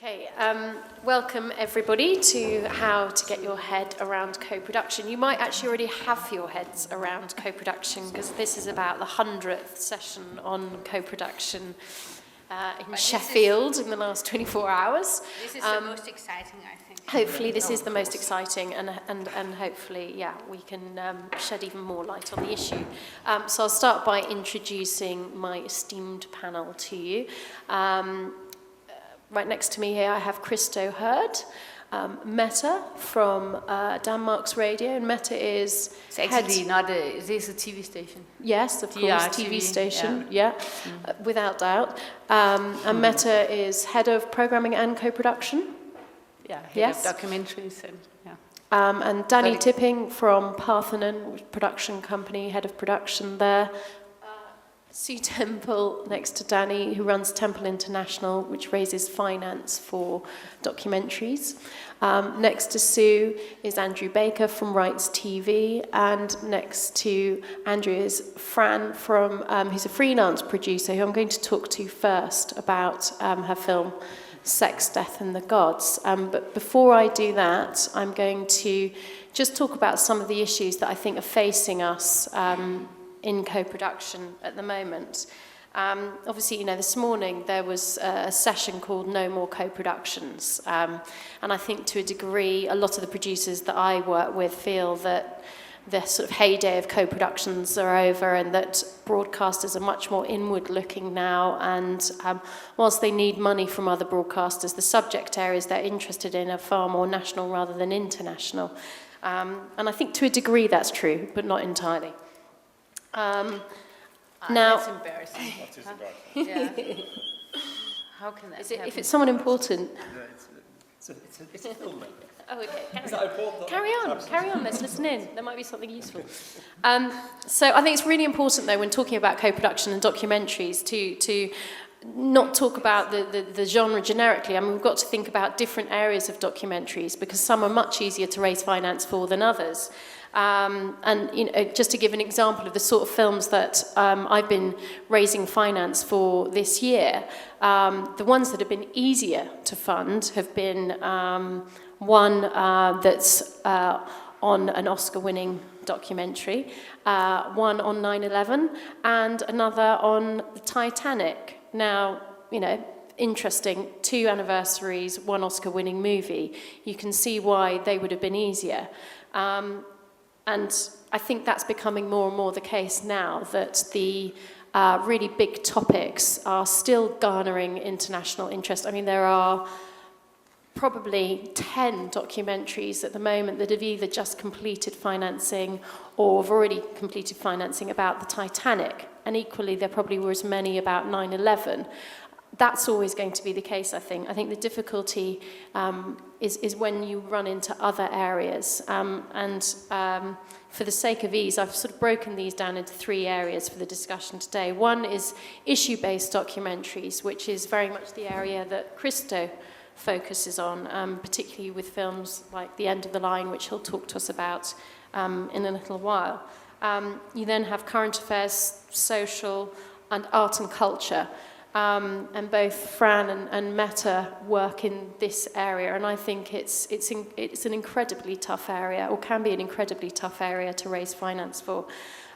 Okay, welcome everybody to How to Get Your Head Around Co-Production. You might actually already have your heads around co-production because this is about the 100th session on co-production in Sheffield in the last 24 hours. This is the most exciting, I think. Hopefully this is the most exciting and hopefully, yeah, we can shed even more light on the issue. So I'll start by introducing my esteemed panel to you. Right next to me here I have Christo Hurd, Meta from Danmarks Radio, and Meta is... It's actually not a... This is a TV station. Yes, of course, TV station, yeah, without doubt. And Meta is head of programming and co-production. Yeah, head of documentaries. And, and Danny Tipping from Parthenon production company, head of production there. Sue Temple next to Danny, who runs Temple International, which raises finance for documentaries. Next to Sue is Andrew Baker from Rights TV, and next to Andrew is Fran from, who's a freelance producer, who I'm going to talk to first about her film Sex, Death and the Gods. But before I do that, I'm going to just talk about some of the issues that I think are facing us in co-production at the moment. Obviously, you know, this morning there was a session called No More Co-Productions, and I think to a degree a lot of the producers that I work with feel that the sort of heyday of co-productions are over and that broadcasters are much more inward looking now, and whilst they need money from other broadcasters, the subject areas they're interested in are far more national rather than international. And I think to a degree that's true, but not entirely. Now, that's embarrassing. Yeah. How can that happen? If it's someone important? No, it's a film. Oh, okay. Carry on. Let's listen in. There might be something useful. So I think it's really important, though, when talking about co-production and documentaries, to not talk about the genre generically. I mean, we've got to think about different areas of documentaries because some are much easier to raise finance for than others. And you know, just to give an example of the sort of films that I've been raising finance for this year, the ones that have been easier to fund have been one that's on an Oscar-winning documentary, one on 9/11, and another on the Titanic. Now, you know, interesting, 2 anniversaries, 1 Oscar-winning movie. You can see why they would have been easier. And I think that's becoming more and more the case now, that the really big topics are still garnering international interest. I mean, there are probably 10 documentaries at the moment that have either just completed financing or have already completed financing about the Titanic. And equally, there probably were as many about 9/11. That's always going to be the case, I think. I think the difficulty is when you run into other areas. For the sake of ease, I've sort of broken these down into 3 areas for the discussion today. One is issue-based documentaries, which is very much the area that Christo focuses on, particularly with films like The End of the Line, which he'll talk to us about in a little while. You then have current affairs, social, and art and culture. And both Fran and Meta work in this area, and I think it's an incredibly tough area, or can be an incredibly tough area to raise finance for.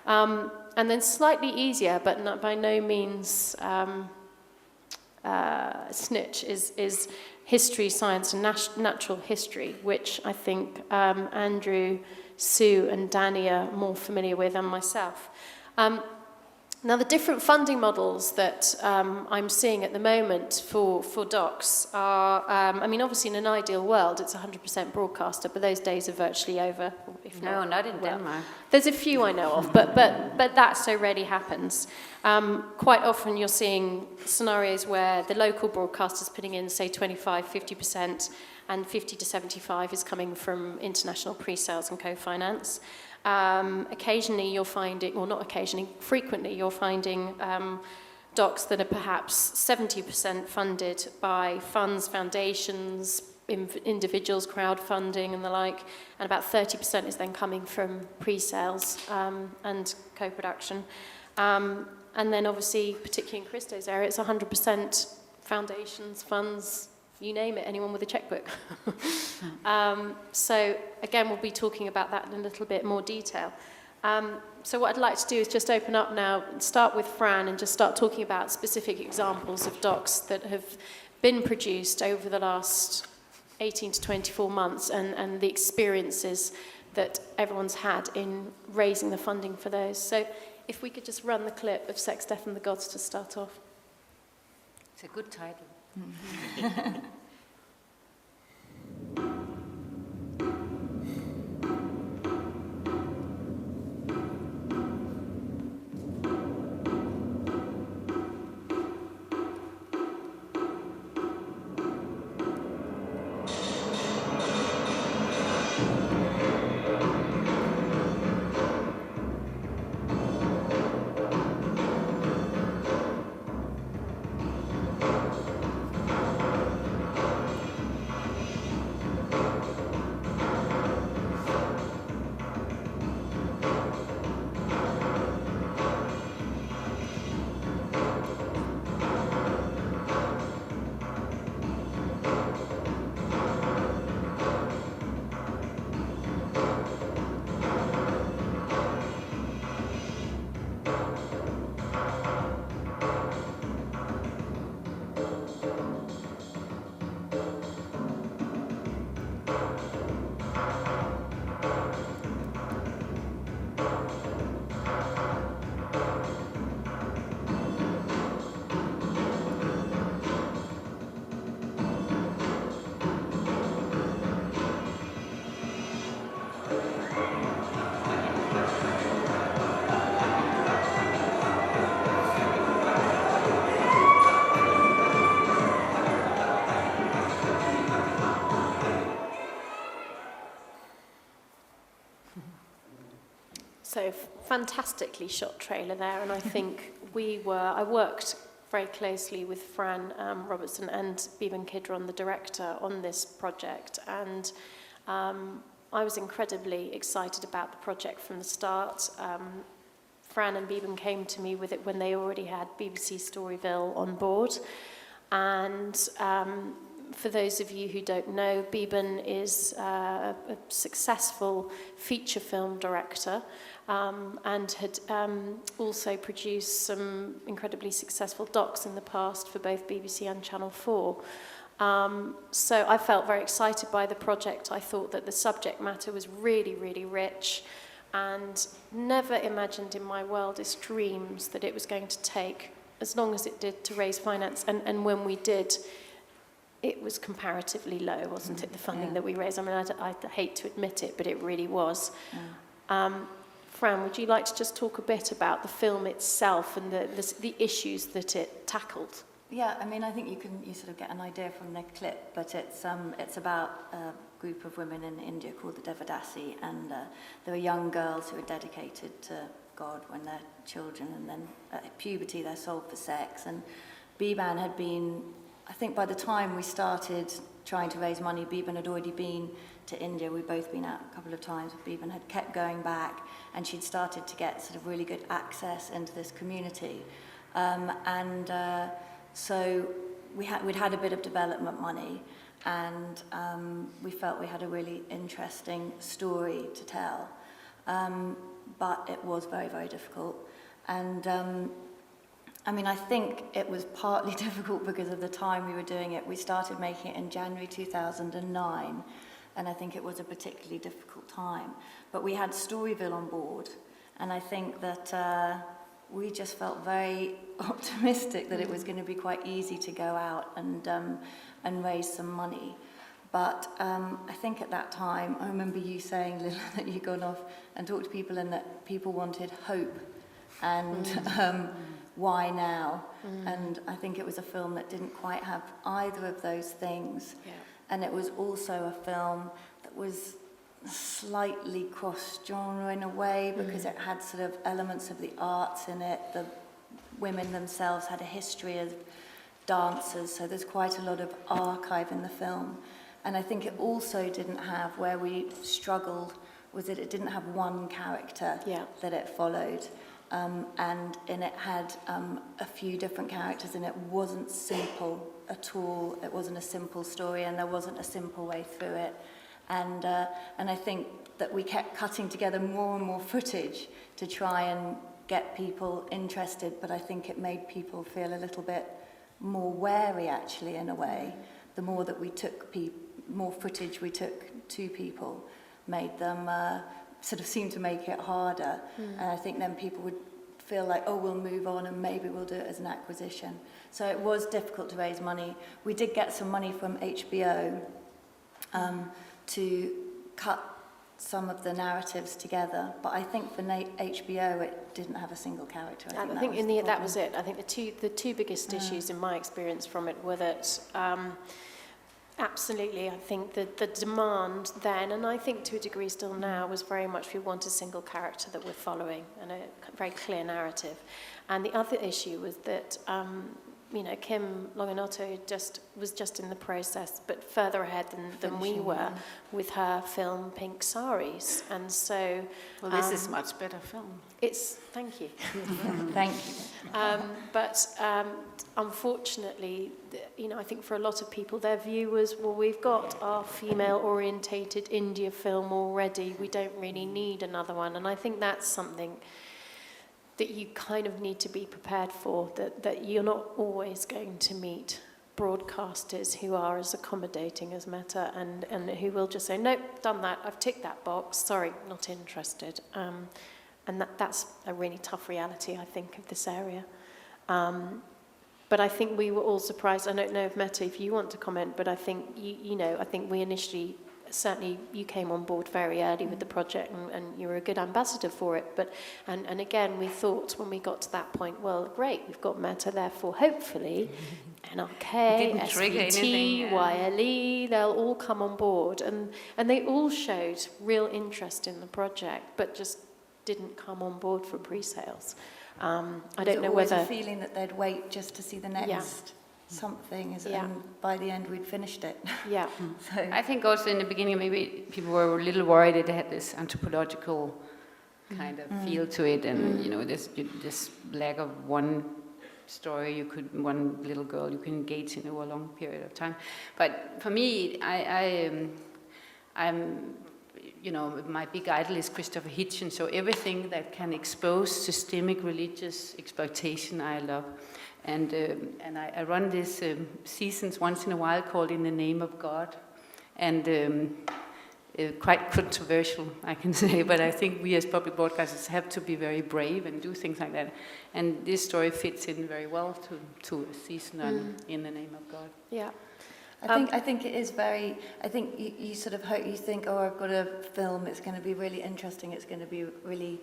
And then slightly easier, but not by no means snitch, is history, science, and natural history, which I think Andrew, Sue, and Danny are more familiar with than myself. Now, the different funding models that I'm seeing at the moment for docs are, I mean, obviously in an ideal world, it's 100% broadcaster, but those days are virtually over. If not in Denmark. There's a few I know of, but that so rarely happens. Quite often you're seeing scenarios where the local broadcaster's putting in, say, 25, 50%, and 50 to 75 is coming from international pre-sales and co-finance. Occasionally you're finding, or not occasionally, frequently you're finding docs that are perhaps 70% funded by funds, foundations, individuals, crowdfunding and the like, and about 30% is then coming from pre-sales and co-production. And then obviously, particularly in Christo's area, it's 100% foundations, funds, you name it, anyone with a checkbook. So again, we'll be talking about that in a little bit more detail. So what I'd like to do is just open up now and start with Fran and just start talking about specific examples of docs that have been produced over the last 18 to 24 months and the experiences that everyone's had in raising the funding for those. So if we could just run the clip of Sex, Death and the Gods to start off. It's a good title. So fantastically shot trailer there, and I think I worked very closely with Fran Robertson and Beeban Kidron, the director, on this project, and I was incredibly excited about the project from the start. Fran and Beeban came to me with it when they already had BBC Storyville on board, and for those of you who don't know, Beeban is a successful feature film director and had also produced some incredibly successful docs in the past for both BBC and Channel 4. So I felt very excited by the project. I thought that the subject matter was really, really rich, and never imagined in my wildest dreams that it was going to take as long as it did to raise finance. And when we did, it was comparatively low, wasn't it, the funding that we raised? I mean, I hate to admit it, but it really was. Fran, would you like to just talk a bit about the film itself and the issues that it tackled? Yeah, I mean, I think you sort of get an idea from the clip, but it's about a group of women in India called the Devadasi, and there were young girls who were dedicated to God when they're children, and then at puberty they're sold for sex. And Beeban had been, I think by the time we started trying to raise money, Beeban had already been to India. We'd both been out a couple of times. Beeban had kept going back, and she'd started to get sort of really good access into this community. So we'd had a bit of development money, and we felt we had a really interesting story to tell. But it was very, very difficult. And I mean, I think it was partly difficult because of the time we were doing it. We started making it in January 2009, and I think it was a particularly difficult time. But we had Storyville on board, and I think that we just felt very optimistic that it was going to be quite easy to go out and raise some money. But I think at that time, I remember you saying, Lila, that you'd gone off and talked to people, and that people wanted hope and why now? And I think it was a film that didn't quite have either of those things. Yeah. And it was also a film that was slightly cross-genre in a way, because it had sort of elements of the arts in it. The women themselves had a history as dancers, so there's quite a lot of archive in the film. And I think it also didn't have, where we struggled, was that it didn't have one character that it followed. and in it had a few different characters, and it wasn't simple at all. It wasn't a simple story, and there wasn't a simple way through it. And I think that we kept cutting together more and more footage to try and get people interested, but I think it made people feel a little bit more wary, actually, in a way. The more that we took more footage we took to people made them sort of seem to make it harder. And I think then people would feel like, oh, we'll move on and maybe we'll do it as an acquisition. So it was difficult to raise money. We did get some money from HBO to cut some of the narratives together, but I think for HBO it didn't have a single character. I think in the end that was it. I think the two biggest issues in my experience from it were that absolutely, I think that the demand then, and I think to a degree still now, was very much we want a single character that we're following and a very clear narrative. And the other issue was that Kim Longinotto was just in the process, but further ahead than we were with her film Pink Saris. And so... Well, this is much better film. Thank you. Thank you. But unfortunately, I think for a lot of people, their view was, well, we've got our female-orientated India film already. We don't really need another one. And I think that's something that you kind of need to be prepared for, that you're not always going to meet broadcasters who are as accommodating as Meta and who will just say, nope, done that, I've ticked that box, sorry, not interested. And that's a really tough reality, I think, of this area. But I think we were all surprised. I don't know if Meta, if you want to comment, but I think, I think we initially, certainly you came on board very early with the project and you were a good ambassador for it. But and again, we thought when we got to that point, well, great, we've got Meta, therefore hopefully NRK, SVT, YLE, they'll all come on board. And they all showed real interest in the project, but just didn't come on board for pre-sales. I don't know whether... a feeling that they'd wait just to see the next something, and by the end we'd finished it. Yeah. So I think also in the beginning maybe people were a little worried that it had this anthropological kind of feel to it, and this lack of one story one little girl you can engage in over a long period of time. But for me, I'm my big idol is Christopher Hitchens, so everything that can expose systemic religious exploitation I love. And I run this seasons once in a while called In the Name of God, and quite controversial, I can say, but I think we as public broadcasters have to be very brave and do things like that. And this story fits in very well to a season on In the Name of God. Yeah. I think it is very. I think you sort of hope, you think, oh, I've got a film. It's going to be really interesting. It's going to be really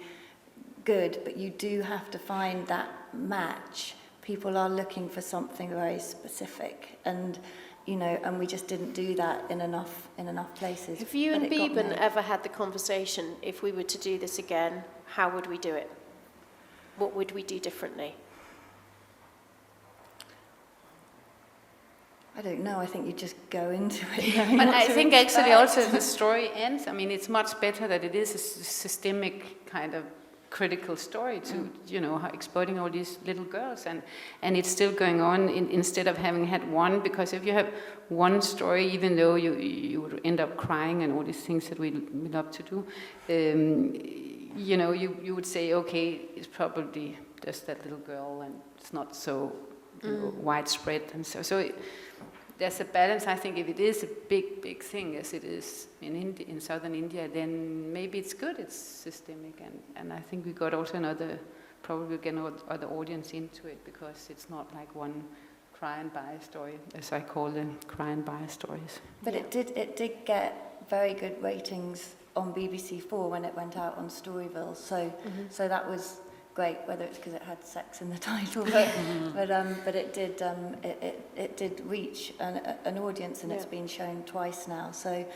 good. But you do have to find that match. People are looking for something very specific, and and we just didn't do that in enough places. Have you and Beeben ever had the conversation? If we were to do this again, how would we do it? What would we do differently? I don't know. I think you just go into it. But I think actually also the story ends. I mean, it's much better that it is a systemic kind of critical story to, exploiting all these little girls, and it's still going on instead of having had one. Because if you have one story, even though you would end up crying and all these things that we love to do, you would say, okay, it's probably just that little girl, and it's not so widespread, and so. There's a balance. I think if it is a big thing, as it is in southern India, then maybe it's good. It's systemic, and I think we got also another audience into it, because it's not like one cry and buy story, as I call them, cry and buy stories. But it did get very good ratings on BBC4 when it went out on Storyville. So that was great, whether it's because it had sex in the title, but it did reach an audience, and it's been shown twice now. So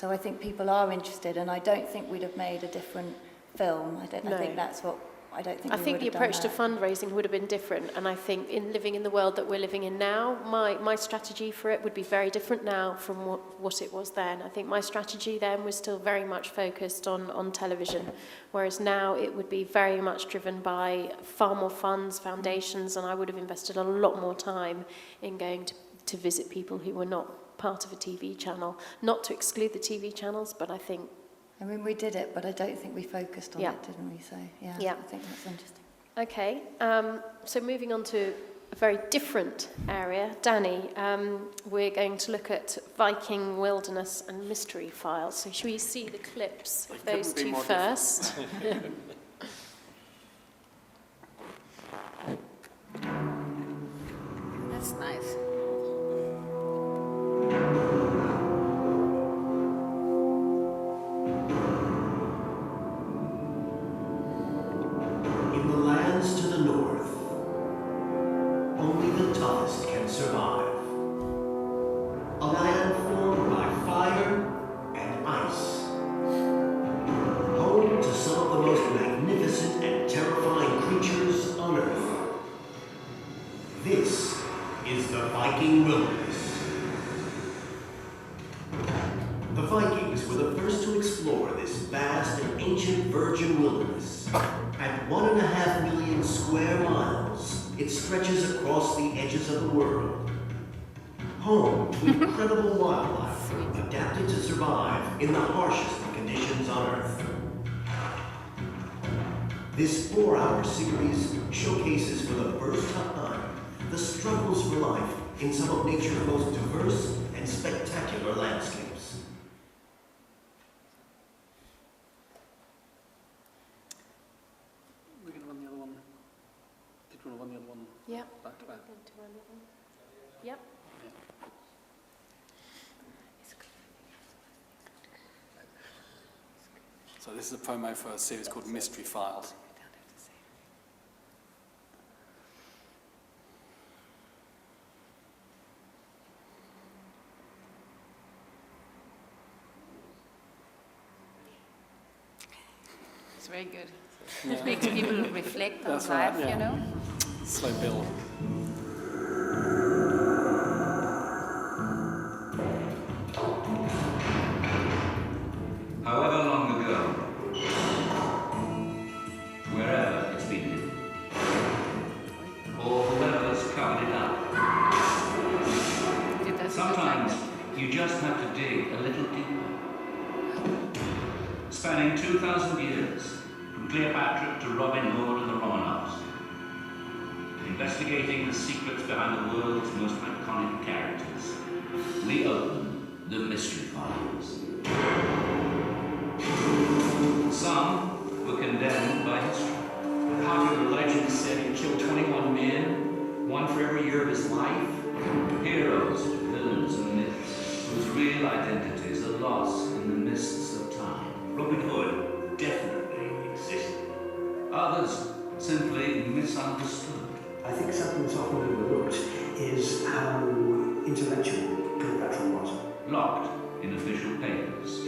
I think people are interested, and I don't think we'd have made a different film. I think that's what I don't think I we think would the have approach to done fundraising would have been different, and I think in living in the world that we're living in now, my strategy for it would be very different now from what it was then. I think my strategy then was still very much focused on television, whereas now it would be very much driven by far more funds, foundations, and I would have invested a lot more time in going to visit people who were not part of a TV channel. Not to exclude the TV channels, but I think... I mean, we did it, but I don't think we focused on it, didn't we? So, Yeah. I think that's interesting. Okay, so moving on to a very different area. Danny, we're going to look at Viking Wilderness and Mystery Files. So should we see the clips of those two first? That's nice. In the lands to the north, only the toughest can survive. A land formed by fire and ice. Home to some of the most magnificent and terrifying creatures on Earth. This is the Viking Wilderness. The Vikings were the first to explore this vast and ancient virgin wilderness. At 1.5 million square miles, it stretches across the edges of the world. Home to incredible wildlife, adapted to survive in the harshest of conditions on Earth. This 4-hour series showcases for the first time the struggles for life in some of nature's most diverse and spectacular landscapes. We're going to run the other one. Did you want to run the other one Yeah. back to back? Yep. So this is a promo for a series called Mystery Files. It's very good. Yeah. It makes people reflect on That's life, right, yeah. you know. Slow build. However long ago, wherever it's been hidden, or whoever's covered it up, It doesn't look like sometimes that. you just have to dig a little deeper. Spanning 2,000 years, from Cleopatra to Robin Hood and the Romanovs, investigating the secrets behind the world's most iconic characters, we open the Mystery Files. Some were condemned by history. Popular legend said he killed 21 men, one for every year of his life. Heroes, villains, and myths, whose real identities are lost in the mists of time. Robin Hood definitely existed. Others simply misunderstood. I think something that's often overlooked is how intellectual Cleopatra was. Locked in official papers,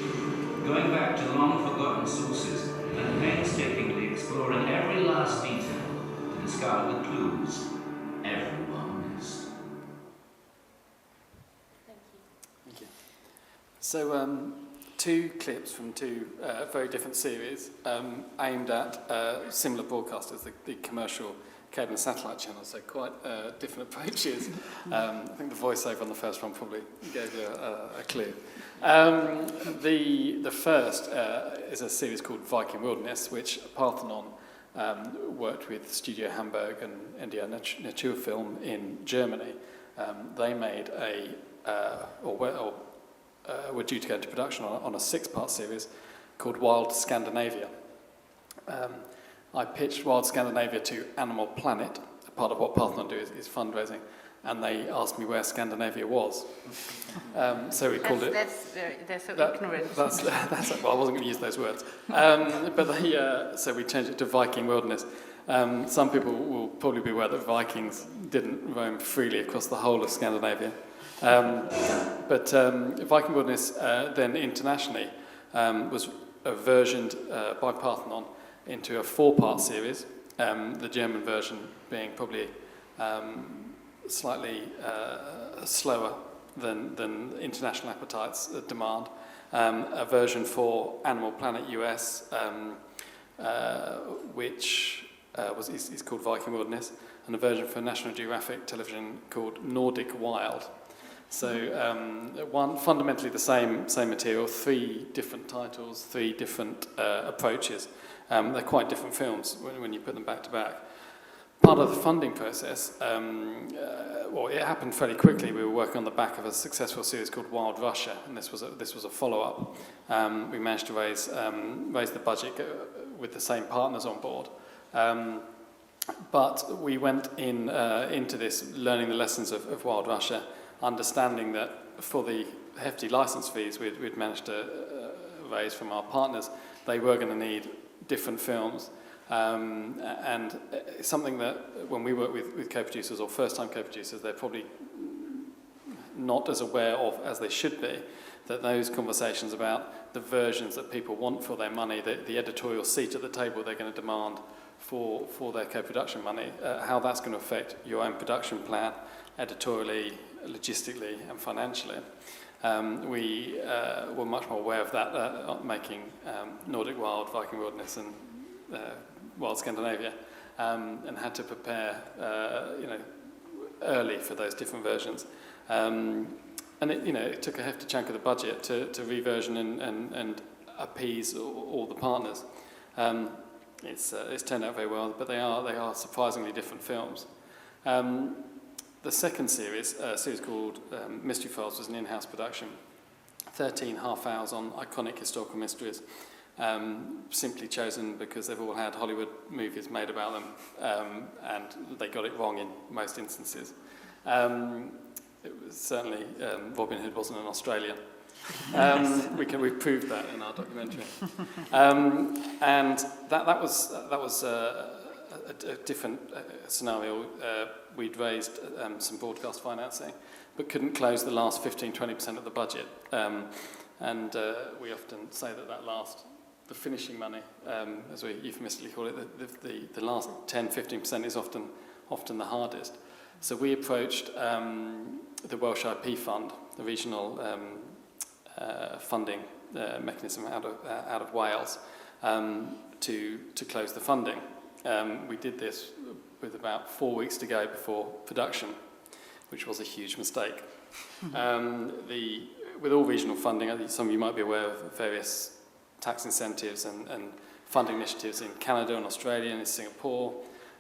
going back to long-forgotten sources and painstakingly exploring every last detail to discover the clues everyone missed. Thank you. So, two clips from two very different series aimed at similar broadcasters, the commercial cable and satellite channels, so quite different approaches. I think the voiceover on the first one probably gave you a clue. The first is a series called Viking Wilderness, which Parthenon worked with Studio Hamburg and NDR Naturfilm in Germany. They made were due to go into production on a 6-part series called Wild Scandinavia. I pitched Wild Scandinavia to Animal Planet. Part of what Parthenon do is fundraising, and they asked me where Scandinavia was. So we called it... They're so ignorant. Well, I wasn't going to use those words. So we changed it to Viking Wilderness. Some people will probably be aware that Vikings didn't roam freely across the whole of Scandinavia. But Viking Wilderness then internationally was versioned by Parthenon into a 4-part series, the German version being probably slightly slower than international appetites demand, a version for Animal Planet US, which is called Viking Wilderness, and a version for National Geographic Television called Nordic Wild. So fundamentally the same material, 3 different titles, 3 different approaches. They're quite different films when you put them back to back. Part of the funding process, it happened fairly quickly. We were working on the back of a successful series called Wild Russia, and this was a follow-up. We managed to raise the budget with the same partners on board. But we went into this learning the lessons of Wild Russia, understanding that for the hefty license fees we'd managed to raise from our partners, they were going to need different films. And it's something that when we work with co-producers or first-time co-producers, they're probably not as aware of as they should be, that those conversations about the versions that people want for their money, the editorial seat at the table they're going to demand for their co-production money, how that's going to affect your own production plan, editorially, logistically and financially. We were much more aware of that making Nordic Wild, Viking Wilderness and Wild Scandinavia, and had to prepare early for those different versions. And it took a hefty chunk of the budget to reversion and appease all the partners. It's turned out very well, but they are surprisingly different films. The second series, a series called Mystery Files, was an in-house production. 13 half hours on iconic historical mysteries, simply chosen because they've all had Hollywood movies made about them, and they got it wrong in most instances. It was certainly Robin Hood wasn't an Australian. We've proved that in our documentary. And that was a different scenario. We'd raised some broadcast financing, but couldn't close the last 15-20% of the budget. And we often say that the finishing money, as we euphemistically call it, the last 10-15% is often the hardest. So we approached the Welsh IP Fund, the regional funding mechanism out of Wales, to close the funding. We did this with about 4 weeks to go before production, which was a huge mistake. With all regional funding, I think some of you might be aware of various tax incentives and funding initiatives in Canada and Australia and in Singapore,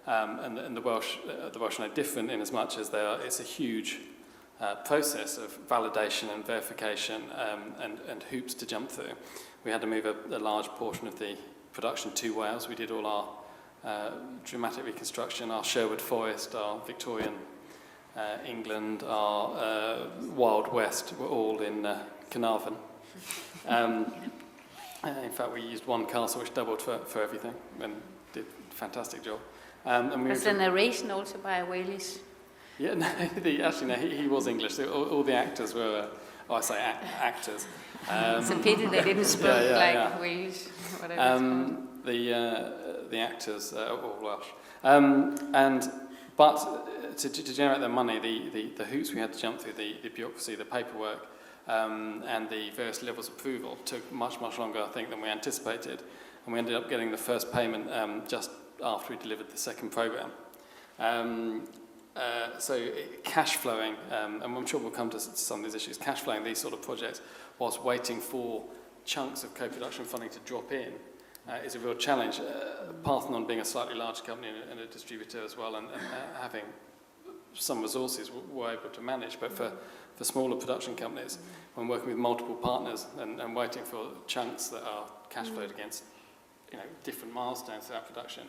and the Welsh are no different in as much as it's a huge process of validation and verification and hoops to jump through. We had to move a large portion of the production to Wales. We did all our dramatic reconstruction, our Sherwood Forest, our Victorian England, our Wild West were all in Carnarvon. In fact, we used one castle which doubled for everything and did a fantastic job. Was the narration also by Wales? Yeah, no, he was English. All the actors were, actors. It's a pity they didn't speak Welsh, whatever it's called. The actors are all Welsh. But to generate the money, the hoops we had to jump through, the bureaucracy, the paperwork, and the various levels of approval took much longer, I think, than we anticipated. And we ended up getting the first payment just after we delivered the second programme. So cash flowing, and I'm sure we'll come to some of these issues, cash flowing these sort of projects whilst waiting for chunks of co-production funding to drop in is a real challenge. Parthenon being a slightly larger company and a distributor as well, and having some resources we're able to manage, but for smaller production companies, when working with multiple partners and waiting for chunks that are cash flowed against different milestones throughout production,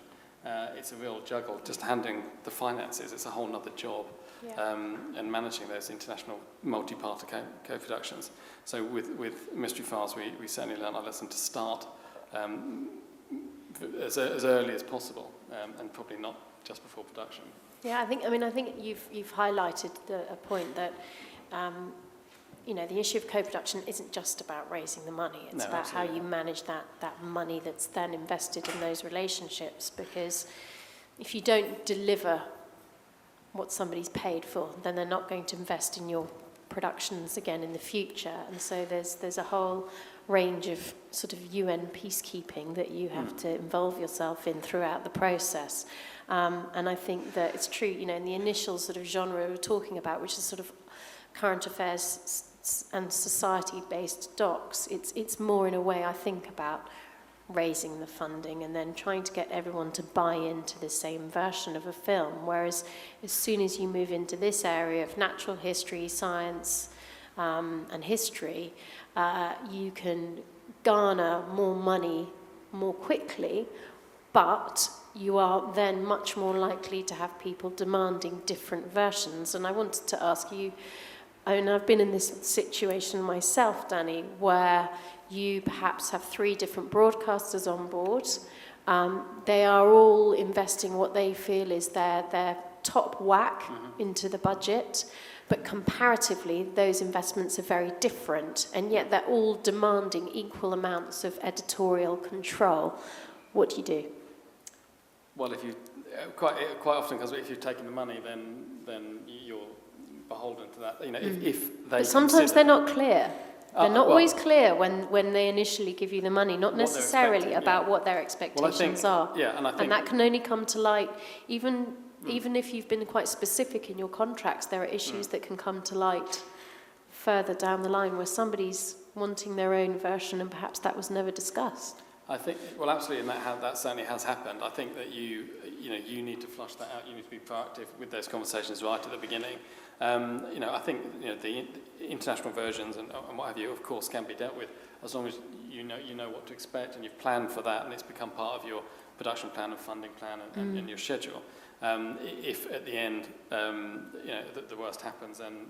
it's a real juggle. Just handling the finances, it's a whole other job, and managing those international multi-parter co-productions. So with Mystery Files, we certainly learned our lesson to start as early as possible, and probably not just before production. Yeah, I think you've highlighted a point that you know, the issue of co-production isn't just about raising the money. It's No, about absolutely. how you manage that money that's then invested in those relationships. Because if you don't deliver what somebody's paid for, then they're not going to invest in your productions again in the future. And so there's a whole range of sort of UN peacekeeping that you have to involve yourself in throughout the process. And I think that it's true, you know, in the initial sort of genre we're talking about, which is sort of current affairs and society-based docs, it's more in a way, I think, about raising the funding and then trying to get everyone to buy into the same version of a film. Whereas as soon as you move into this area of natural history, science, and history, you can garner more money more quickly, but you are then much more likely to have people demanding different versions. And I wanted to ask you, I mean, I've been in this situation myself, Danny, where you perhaps have 3 different broadcasters on board. They are all investing what they feel is their top whack into the budget, but comparatively, those investments are very different, and yet they're all demanding equal amounts of editorial control. What do you do? Well, if you quite often, because if you're taking the money, then you're beholden to that. You know, if they. But sometimes they're not clear. They're not well, always clear when they initially give you the money, not necessarily about what their expectations are. Yeah, and I think that can only come to light, even if you've been quite specific in your contracts, there are issues that can come to light further down the line where somebody's wanting their own version and perhaps that was never discussed. I think, well, absolutely, and that certainly has happened. I think that you need to flush that out. You need to be proactive with those conversations right at the beginning. You know, I think the international versions and what have you, of course, can be dealt with as long as you know what to expect and you've planned for that and it's become part of your production plan and funding plan and your schedule. If at the end, the worst happens and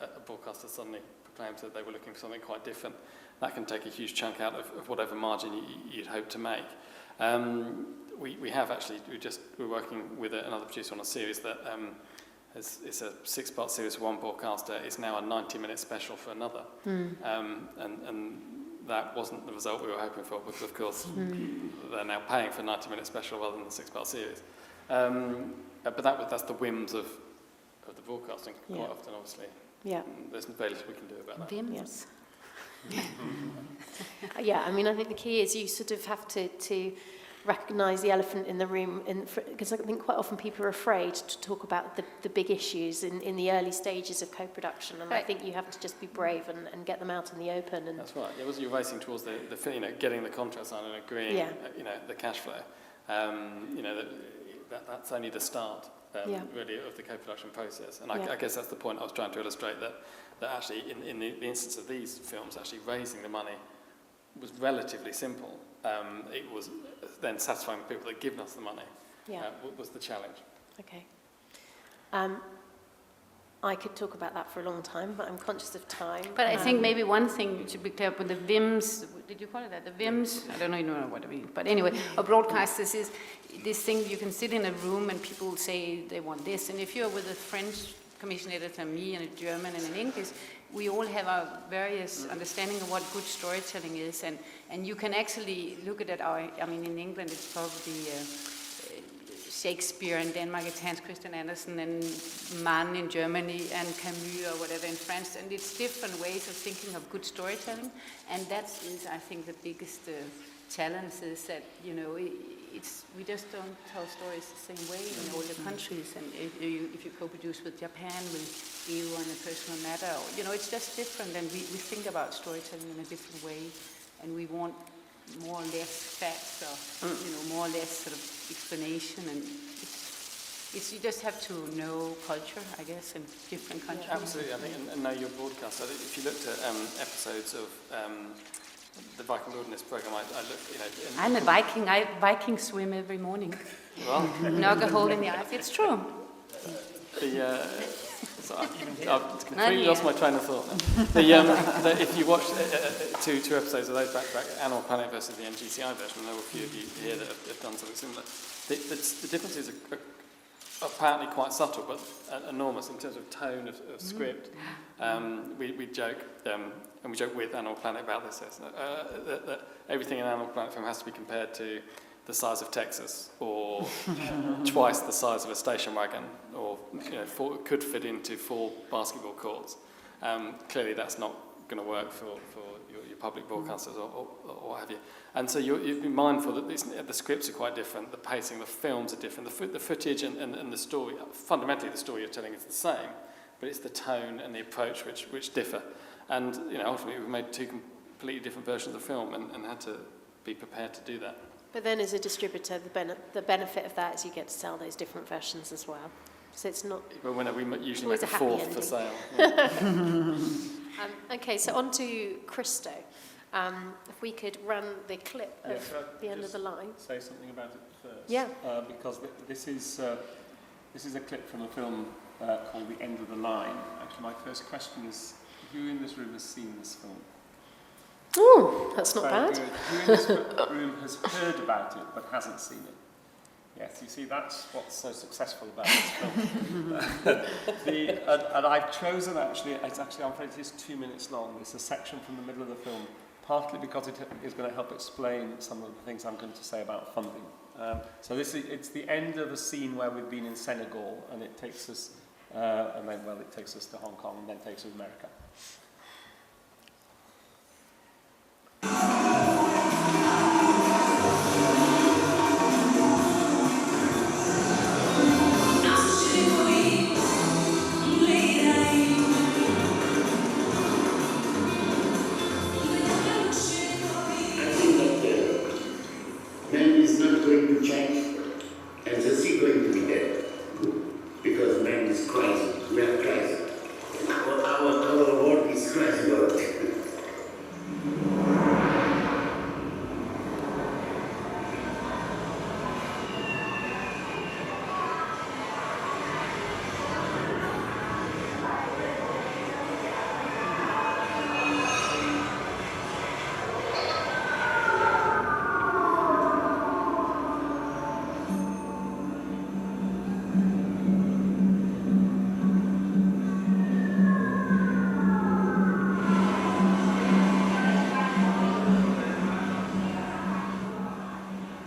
a broadcaster suddenly proclaims that they were looking for something quite different, that can take a huge chunk out of whatever margin you'd hope to make. We have actually, we're working with another producer on a series that it's a 6-part series for one broadcaster. It's now a 90-minute special for another. And that wasn't the result we were hoping for because, of course, they're now paying for a 90-minute special rather than the 6-part series. But that's the whims of the broadcasting quite often, obviously. Yeah. There's very little we can do about that. Yes. Yeah, I mean, I think the key is you sort of have to recognise the elephant in the room, because I think quite often people are afraid to talk about the big issues in the early stages of co-production, and I think you have to just be brave and get them out in the open. And that's right. Yeah, you're racing towards the getting the contract signed and agreeing, the cash flow. That's only the start, really, of the co-production process. And I guess that's the point I was trying to illustrate, that actually, in the instance of these films, actually raising the money was relatively simple. It was then satisfying the people that had given us the money was the challenge. Okay. I could talk about that for a long time, but I'm conscious of time. But I think maybe one thing to be clear with the VIMs, did you call it that? The VIMs? I don't know what I mean. But anyway, a broadcasters is this thing you can sit in a room and people say they want this. And if you're with a French commission editor, me, and a German and an English, we all have our various understanding of what good storytelling is. And you can actually look at it. In England it's probably Shakespeare, in Denmark it's Hans Christian Andersen, and Mann in Germany, and Camus or whatever in France. And it's different ways of thinking of good storytelling. And that is, I think, the biggest challenge is that, we just don't tell stories the same way in all the countries. And if you co-produce with Japan, with EU on a personal matter, it's just different. And we think about storytelling in a different way. And we want more or less facts or, more or less sort of explanation. And it's you just have to know culture, I guess, in different countries. Yeah, absolutely, I think, and know your broadcast. I think if you looked at episodes of the Viking Wilderness program, I looked, I'm a Viking. I Viking swim every morning. Well, knock a hole in the ice. It's true. I've completely lost my train of thought. If you watch two episodes of those back Animal Planet versus the NGCI version, and there were a few of you here that have done something similar. The differences are apparently quite subtle, but enormous in terms of tone of script. We joke, and we joke with Animal Planet about this, that everything in Animal Planet film has to be compared to the size of Texas, or twice the size of a station wagon, or could fit into 4 basketball courts. Clearly, that's not going to work for your public broadcasters or what have you. And so you'd be mindful that the scripts are quite different, the pacing, the films are different, the footage and the story, fundamentally the story you're telling is the same, but it's the tone and the approach which differ. And ultimately we made 2 completely different versions of the film and had to be prepared to do that. But then as a distributor, the benefit of that is you get to sell those different versions as well. So it's not... Well, we usually always make a a happy 4th ending. for sale. Yeah. Okay, so on to Christo. If we could run the clip of the end of the line. Say something about it first. Yeah. Because this is a clip from a film called The End of the Line. Actually, my first question is, who in this room has seen this film? Oh, that's not Very bad. good. Who in this room has heard about it but hasn't seen it? Yes, you see, that's what's so successful about this film. And I've chosen, I'm afraid it is 2 minutes long. It's a section from the middle of the film, partly because it is going to help explain some of the things I'm going to say about funding. So it's the end of a scene where we've been in Senegal, and it takes us, it takes us to Hong Kong, and then takes us to America.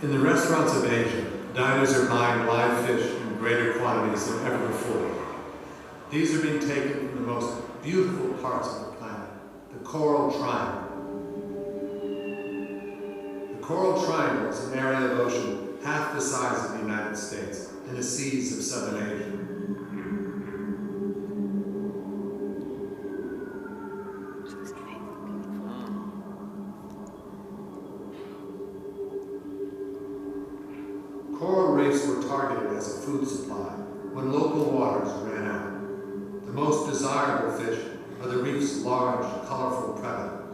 In the restaurants of Asia, diners are buying live fish in greater quantities than ever before. These are being taken from the most beautiful parts of the planet, the Coral Triangle. The Coral Triangle is an area of ocean half the size of the United States and the seas of southern Asia. Coral reefs were targeted as a food supply when local waters ran out. The most desirable fish are the reef's large, colorful predators.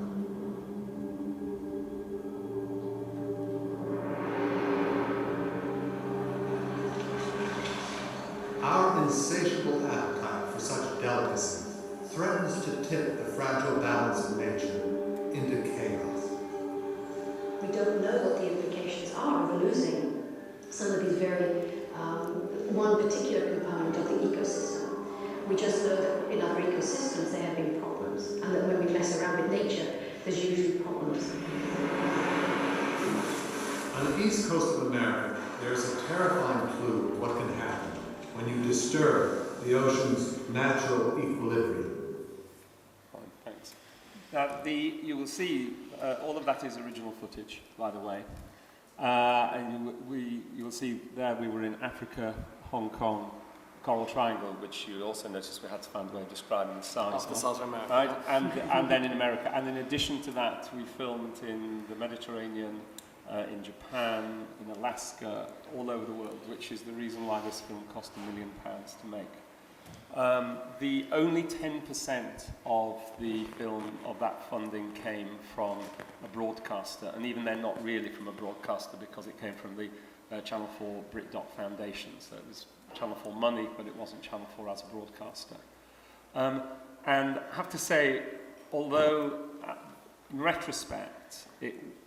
Our insatiable appetite for such delicacy threatens to tip the fragile balance of nature into chaos. We don't know what the implications are of losing some of these very, one particular component of the ecosystem. We just know that in other ecosystems there have been problems, and that when we mess around with nature, there's usually problems. On the east coast of America, there is a terrifying clue of what can happen when you disturb the ocean's natural equilibrium. Fine, thanks. Now, you will see all of that is original footage, by the way. And you will see there we were in Africa, Hong Kong, Coral Triangle, which you also noticed we had to find a way of describing the size. Of the size of America. Right? And then in America. And in addition to that, we filmed in the Mediterranean, in Japan, in Alaska, all over the world, which is the reason why this film cost £1 million to make. The only 10% of the film, of that funding, came from a broadcaster, and even then not really from a broadcaster, because it came from the Channel 4 BritDoc Foundation. So it was Channel 4 money, but it wasn't Channel 4 as a broadcaster. And I have to say, although in retrospect,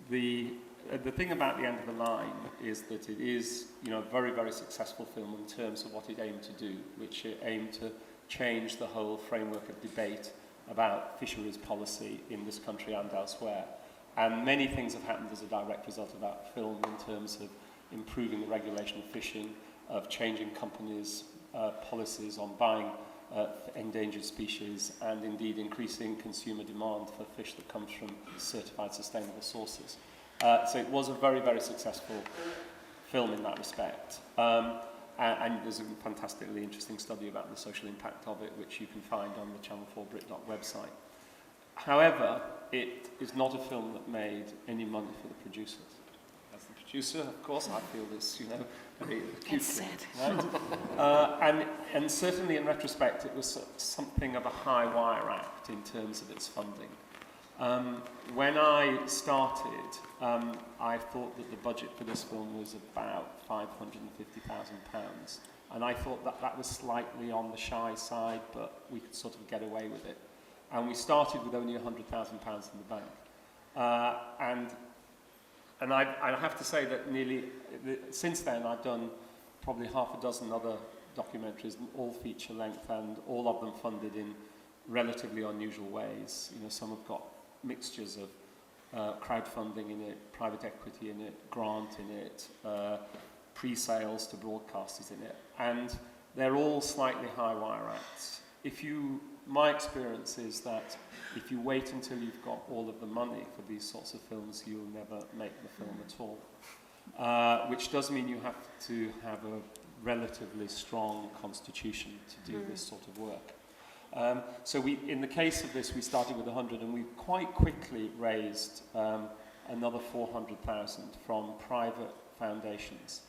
the the thing about The End of the Line is that it is, a very, very successful film in terms of what it aimed to do, which it aimed to change the whole framework of debate about fisheries policy in this country and elsewhere. And many things have happened as a direct result of that film in terms of improving the regulation of fishing, of changing companies' policies on buying endangered species, and indeed increasing consumer demand for fish that comes from certified sustainable sources. So it was a very, very successful film in that respect. And there's a fantastically interesting study about the social impact of it, which you can find on the Channel 4 BritDoc website. However, it is not a film that made any money for the producers. As the producer, of course, I feel this, very acutely. Right? And certainly in retrospect, it was something of a high wire act in terms of its funding. When I started, I thought that the budget for this film was about £550,000, and I thought that was slightly on the shy side, but we could sort of get away with it. And we started with only £100,000 in the bank. And I have to say that since then I've done probably half a dozen other documentaries, all feature length, and all of them funded in relatively unusual ways. Some have got mixtures of crowdfunding in it, private equity in it, grant in it, pre-sales to broadcasters in it, and they're all slightly high wire acts. My experience is that if you wait until you've got all of the money for these sorts of films, you'll never make the film at all. Which does mean you have to have a relatively strong constitution to do this sort of work. So in the case of this, we started with 100, and we quite quickly raised another 400,000 from private foundations.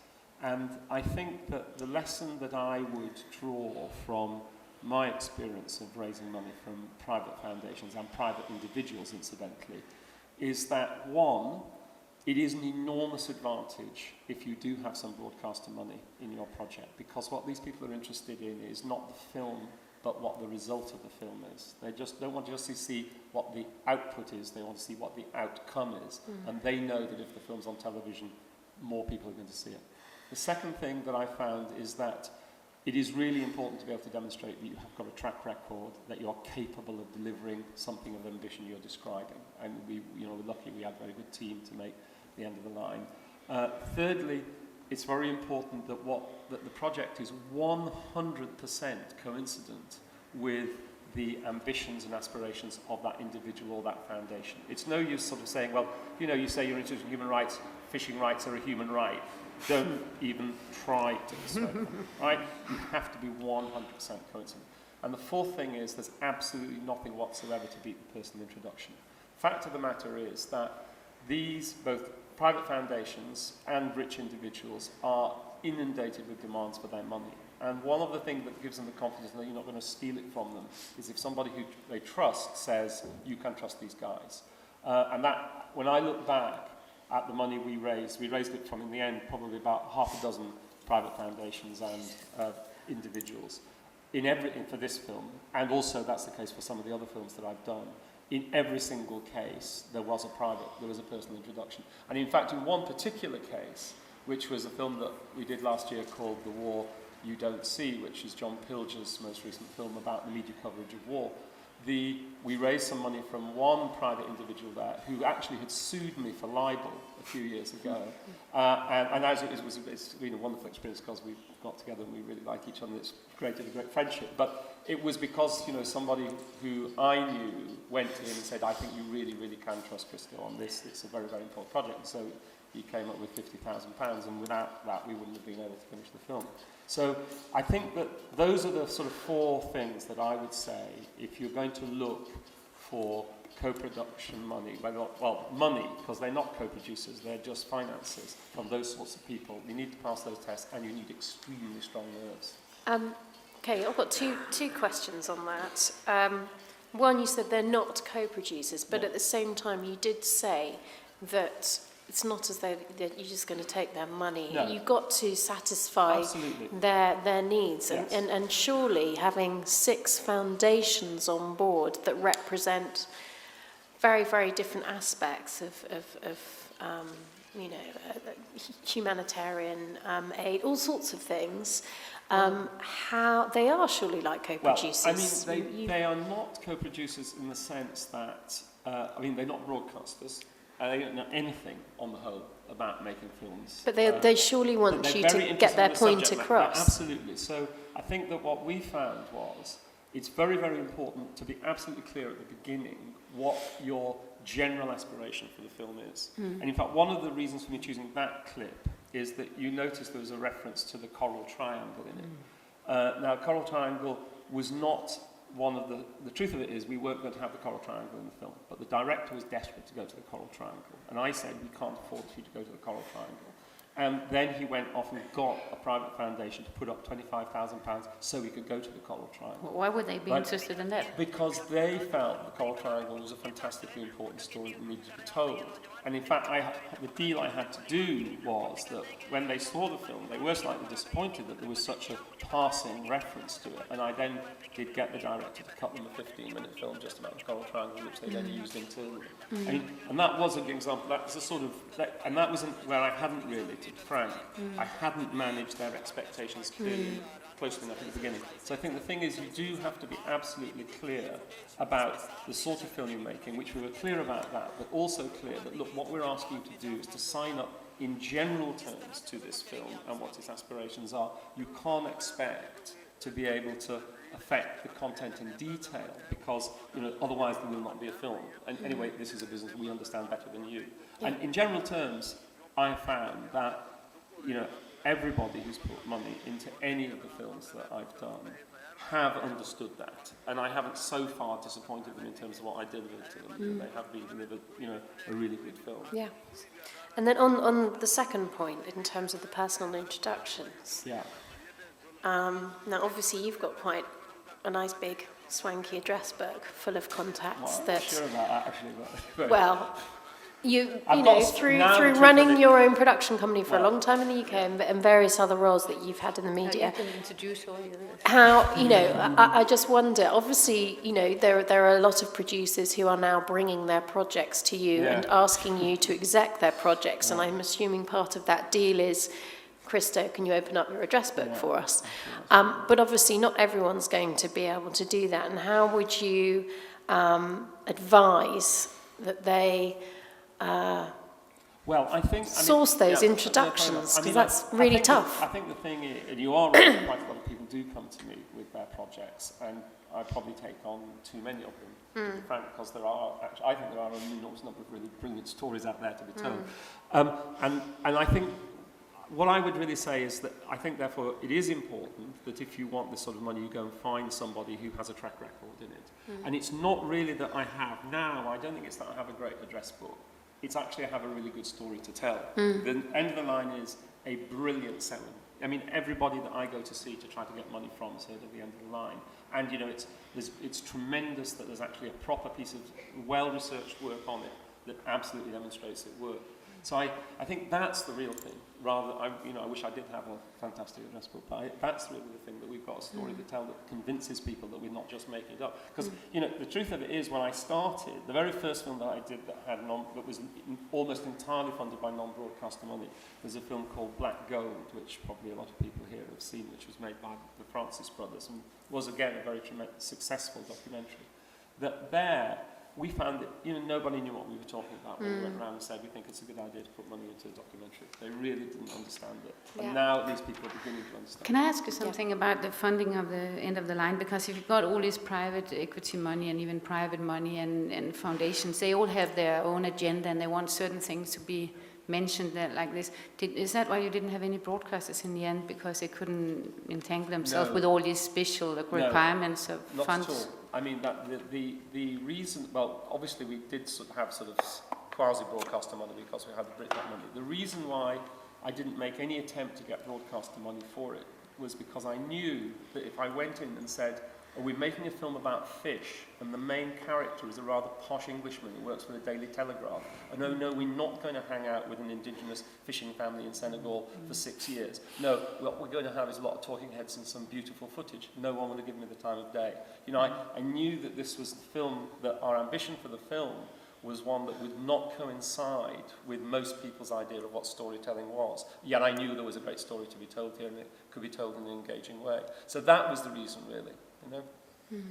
And I think that the lesson that I would draw from my experience of raising money from private foundations and private individuals, incidentally, is that, one, it is an enormous advantage if you do have some broadcaster money in your project, because what these people are interested in is not the film, but what the result of the film is. They just don't want to just see what the output is, they want to see what the outcome is. And they know that if the film's on television, more people are going to see it. The second thing that I found is that it is really important to be able to demonstrate that you have got a track record, that you're capable of delivering something of the ambition you're describing. And we're lucky we had a very good team to make The End of the Line. Thirdly, it's very important that the project is 100% coincident with the ambitions and aspirations of that individual or that foundation. It's no use sort of saying, well, you say you're interested in human rights, fishing rights are a human right. Don't even try to persuade them, right? You have to be 100% coincident. And the fourth thing is there's absolutely nothing whatsoever to beat the personal introduction. Fact of the matter is that these, both private foundations and rich individuals, are inundated with demands for their money. And one of the things that gives them the confidence that you're not going to steal it from them is if somebody who they trust says, you can trust these guys. And that, when I look back at the money we raised it from, in the end, probably about half a dozen private foundations and individuals. For this film, and also that's the case for some of the other films that I've done, in every single case, there was a personal introduction. And in fact, in one particular case, which was a film that we did last year called The War You Don't See, which is John Pilger's most recent film about the media coverage of war, we raised some money from one private individual there who actually had sued me for libel a few years ago. And as it's been a wonderful experience because we've got together and we really like each other and it's created a great friendship. But it was because somebody who I knew went to him and said, I think you really, really can trust Christo on this. It's a very, very important project. So he came up with £50,000, and without that we wouldn't have been able to finish the film. So I think that those are the sort of four things that I would say if you're going to look for co-production money, money, because they're not co-producers, they're just financiers from those sorts of people. You need to pass those tests, and you need extremely strong nerves. Okay, I've got two questions on that. One, you said they're not co-producers, but at the same time you did say that it's not as though that you're just going to take their money. No. You've got to satisfy their needs. Yes. And surely having 6 foundations on board that represent very, very different aspects of humanitarian aid, all sorts of things. How they are surely like co-producers. Well, I mean, they are not co-producers in the sense that, they're not broadcasters. They don't know anything on the whole about making films. But they surely want you to get their point across. Absolutely. So I think that what we found was it's very, very important to be absolutely clear at the beginning what your general aspiration for the film is. And in fact, one of the reasons for me choosing that clip is that you notice there was a reference to the coral triangle in it. Now, coral triangle was not one of the truth of it is we weren't going to have the coral triangle in the film, but the director was desperate to go to the coral triangle. And I said, we can't afford for you to go to the coral triangle. And then he went off and got a private foundation to put up £25,000 so he could go to the Coral Triangle. Why would they be interested in that? Because they felt the Coral Triangle was a fantastically important story that needed to be told. And in fact, the deal I had to do was that when they saw the film, they were slightly disappointed that there was such a passing reference to it. And I then did get the director to cut them a 15-minute film just about the Coral Triangle, which they then used internally. And that was an example. That was a sort of, and that wasn't where I hadn't really, to be frank, I hadn't managed their expectations closely enough at the beginning. So I think the thing is, you do have to be absolutely clear about the sort of film you're making, which we were clear about that, but also clear that, look, what we're asking you to do is to sign up in general terms to this film and what its aspirations are. You can't expect to be able to affect the content in detail because, otherwise there will not be a film. And anyway, this is a business we understand better than you. Yeah. And in general terms, I found that, everybody who's put money into any of the films that I've done have understood that. And I haven't so far disappointed them in terms of what I delivered to them. They have been delivered, a really good film. Yeah. And then on the second point, in terms of the personal introductions. Yeah. Now, obviously, you've got quite a nice big swanky address book full of contacts I'm not sure about that, actually. But well, through running your own production company for a long time in the UK and various other roles that you've had in the media. You can introduce all your... How, I just wonder, obviously, there are a lot of producers who are now bringing their projects to you and asking you to exec their projects, and I'm assuming part of that deal is, Christo, can you open up your address book for us? But obviously not everyone's going to be able to do that, and how would you advise that they... source those introductions, because that's really tough. I think the thing is, and you are right, quite a lot of people do come to me with their projects, and I probably take on too many of them, to be frank, because I think there are an enormous number of really brilliant stories out there to be told. And I think what I would really say is that I think, therefore, it is important that if you want this sort of money, you go and find somebody who has a track record in it. And it's not really that I have now, I don't think it's that I have a great address book. It's actually I have a really good story to tell. The end of the line is a brilliant selling. I mean, everybody that I go to see to try to get money from is heard at the end of the line. And, it's tremendous that there's actually a proper piece of well-researched work on it that absolutely demonstrates it worked. So I think that's the real thing. I wish I did have a fantastic address book, but that's really the thing, that we've got a story to tell that convinces people that we're not just making it up. Because, the truth of it is, when I started, the very first film that I did that was almost entirely funded by non-broadcaster money was a film called Black Gold, which probably a lot of people here have seen, which was made by the Francis brothers, and was, again, a very successful documentary. That there, we found that nobody knew what we were talking about when we went around and said we think it's a good idea to put money into a documentary. They really didn't understand it. And now these people are beginning to understand. Can I ask you something about the funding of the end of the line? Because if you've got all this private equity money and even private money and foundations, they all have their own agenda and they want certain things to be mentioned like this. Is that why you didn't have any broadcasters in the end? Because they couldn't entangle themselves with all these special requirements of funds? Not at all. I mean, the reason, well, obviously we did have sort of quasi-broadcaster money because we had the BritNet money. The reason why I didn't make any attempt to get broadcaster money for it was because I knew that if I went in and said, we're making a film about fish, and the main character is a rather posh Englishman who works for the Daily Telegraph, and no, we're not going to hang out with an indigenous fishing family in Senegal for 6 years. No, what we're going to have is a lot of talking heads and some beautiful footage. No one will give me the time of day. I knew that this was the film, that our ambition for the film was one that would not coincide with most people's idea of what storytelling was. Yet I knew there was a great story to be told here, and it could be told in an engaging way. So that was the reason, really, you know. Mm.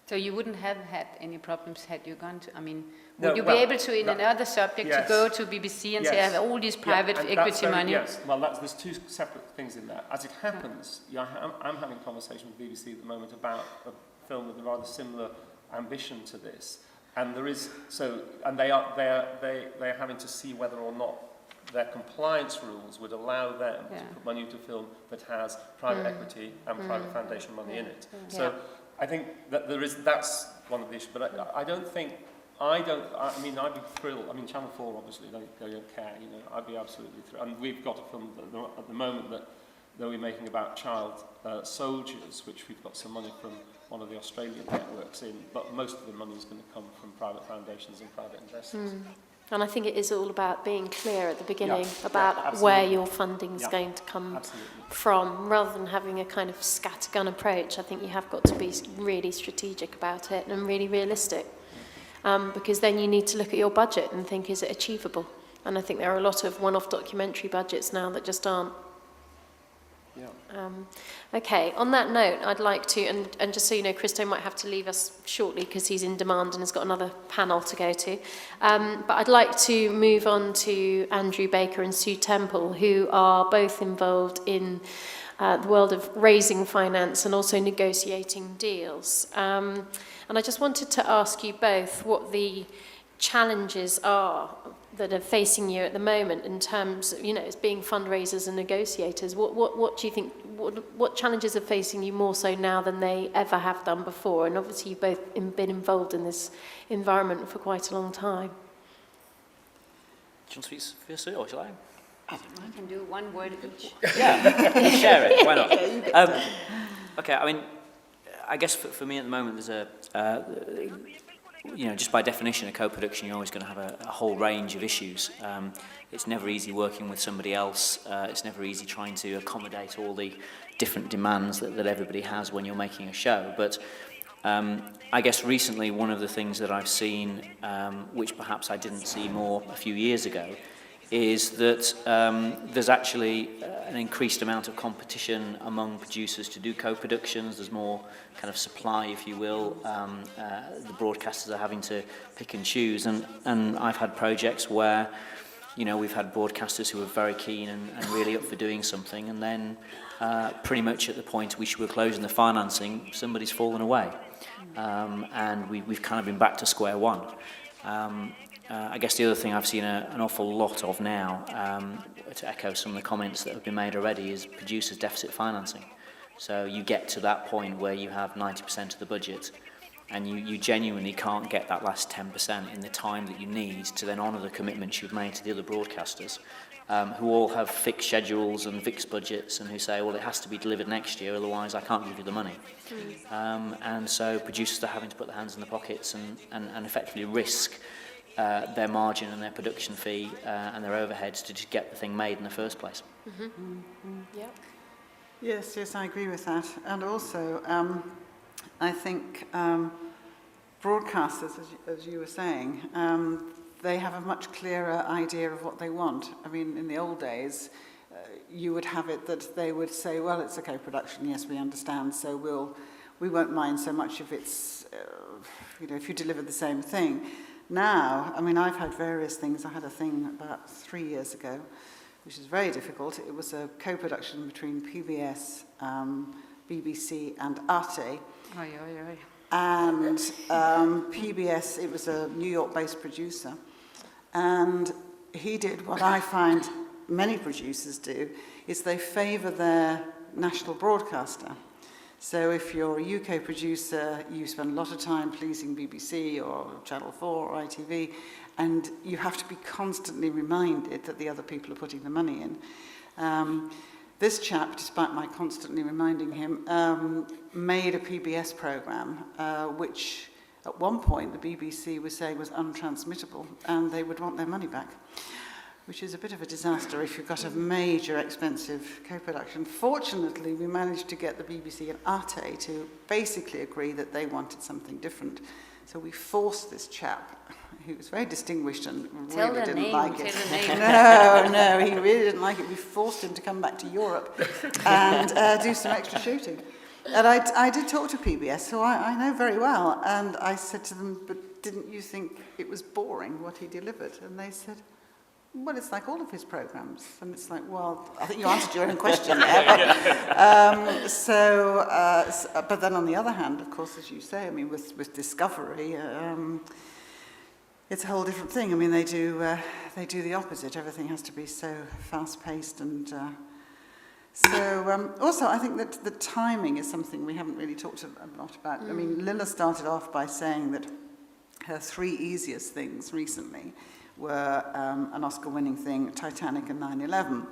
So you wouldn't have had any problems had you gone to, I mean, would you be able to, in another subject, to go to BBC and say, I have all this private equity money? Yes, well, there's two separate things in that. As it happens, I'm having a conversation with BBC at the moment about a film with a rather similar ambition to this. And there is, and they're having to see whether or not their compliance rules would allow them to put money into a film that has private equity and private foundation money in it. So I think that that's one of the issues, but I mean, I'd be thrilled. I mean, Channel 4 obviously don't care, you know. I'd be absolutely thrilled. And we've got a film at the moment that we're making about child soldiers, which we've got some money from one of the Australian networks in, but most of the money is going to come from private foundations and private investors. And I think it is all about being clear at the beginning about where your funding is going to come from, rather than having a kind of scattergun approach. I think you have got to be really strategic about it and really realistic, because then you need to look at your budget and think, is it achievable? And I think there are a lot of one-off documentary budgets now that just aren't. Okay, on that note, I'd like to, and just so you know, Christo might have to leave us shortly because he's in demand and has got another panel to go to. But I'd like to move on to Andrew Baker and Sue Temple, who are both involved in the world of raising finance and also negotiating deals. And I just wanted to ask you both what the challenges are that are facing you at the moment in terms of, you know, as being fundraisers and negotiators. What do you think, what challenges are facing you more so now than they ever have done before? And obviously you've both been involved in this environment for quite a long time. Do you want to speak first, or shall I? I can do one word each. Yeah, share it, why not? Okay, I mean, I guess for me at the moment there's you know, just by definition, a co-production, you're always going to have a whole range of issues. It's never easy working with somebody else. It's never easy trying to accommodate all the different demands that everybody has when you're making a show. But I guess recently, one of the things that I've seen, which perhaps I didn't see more a few years ago, is that there's actually an increased amount of competition among producers to do co-productions. There's more kind of supply, if you will. The broadcasters are having to pick and choose. And I've had projects where, you know, we've had broadcasters who are very keen and really up for doing something, and then pretty much at the point we were closing the financing, somebody's fallen away. And we've kind of been back to square one. I guess the other thing I've seen an awful lot of now, to echo some of the comments that have been made already, is producers' deficit financing. So you get to that point where you have 90% of the budget, and you genuinely can't get that last 10% in the time that you need to then honour the commitments you've made to the other broadcasters, who all have fixed schedules and fixed budgets, and who say, well, it has to be delivered next year, otherwise I can't give you the money. And so producers are having to put their hands in the pockets and effectively risk their margin and their production fee and their overheads to just get the thing made in the first place. Yep. Yes, I agree with that. And also, I think broadcasters, as you were saying, they have a much clearer idea of what they want. I mean, in the old days, you would have it that they would say, well, it's a co-production, yes, we understand, so we won't mind so much if it's, you know, if you deliver the same thing. Now, I mean, I've had various things. I had a thing about 3 years ago, which is very difficult. It was a co-production between PBS, BBC and Arte. And PBS, it was a New York-based producer. And he did what I find many producers do, is they favour their national broadcaster. So if you're a UK producer, you spend a lot of time pleasing BBC or Channel 4 or ITV, and you have to be constantly reminded that the other people are putting the money in. This chap, despite my constantly reminding him, made a PBS programme, which at one point the BBC was saying was untransmittable, and they would want their money back, which is a bit of a disaster if you've got a major expensive co-production. Fortunately, we managed to get the BBC and Arte to basically agree that they wanted something different. So we forced this chap, who was very distinguished and Tell really the didn't name, like tell it. the name. No, he really didn't like it. We forced him to come back to Europe and do some extra shooting. And I did talk to PBS, who I know very well, and I said to them, but didn't you think it was boring what he delivered? And they said, well, it's like all of his programmes. And it's like, well, I think you answered your own question there. But then on the other hand, of course, as you say, I mean, with Discovery, it's a whole different thing. I mean, they do the opposite. Everything has to be so fast-paced and... also, I think that the timing is something we haven't really talked a lot about. I mean, Lilla started off by saying that her 3 easiest things recently were an Oscar-winning thing, Titanic and 9/11.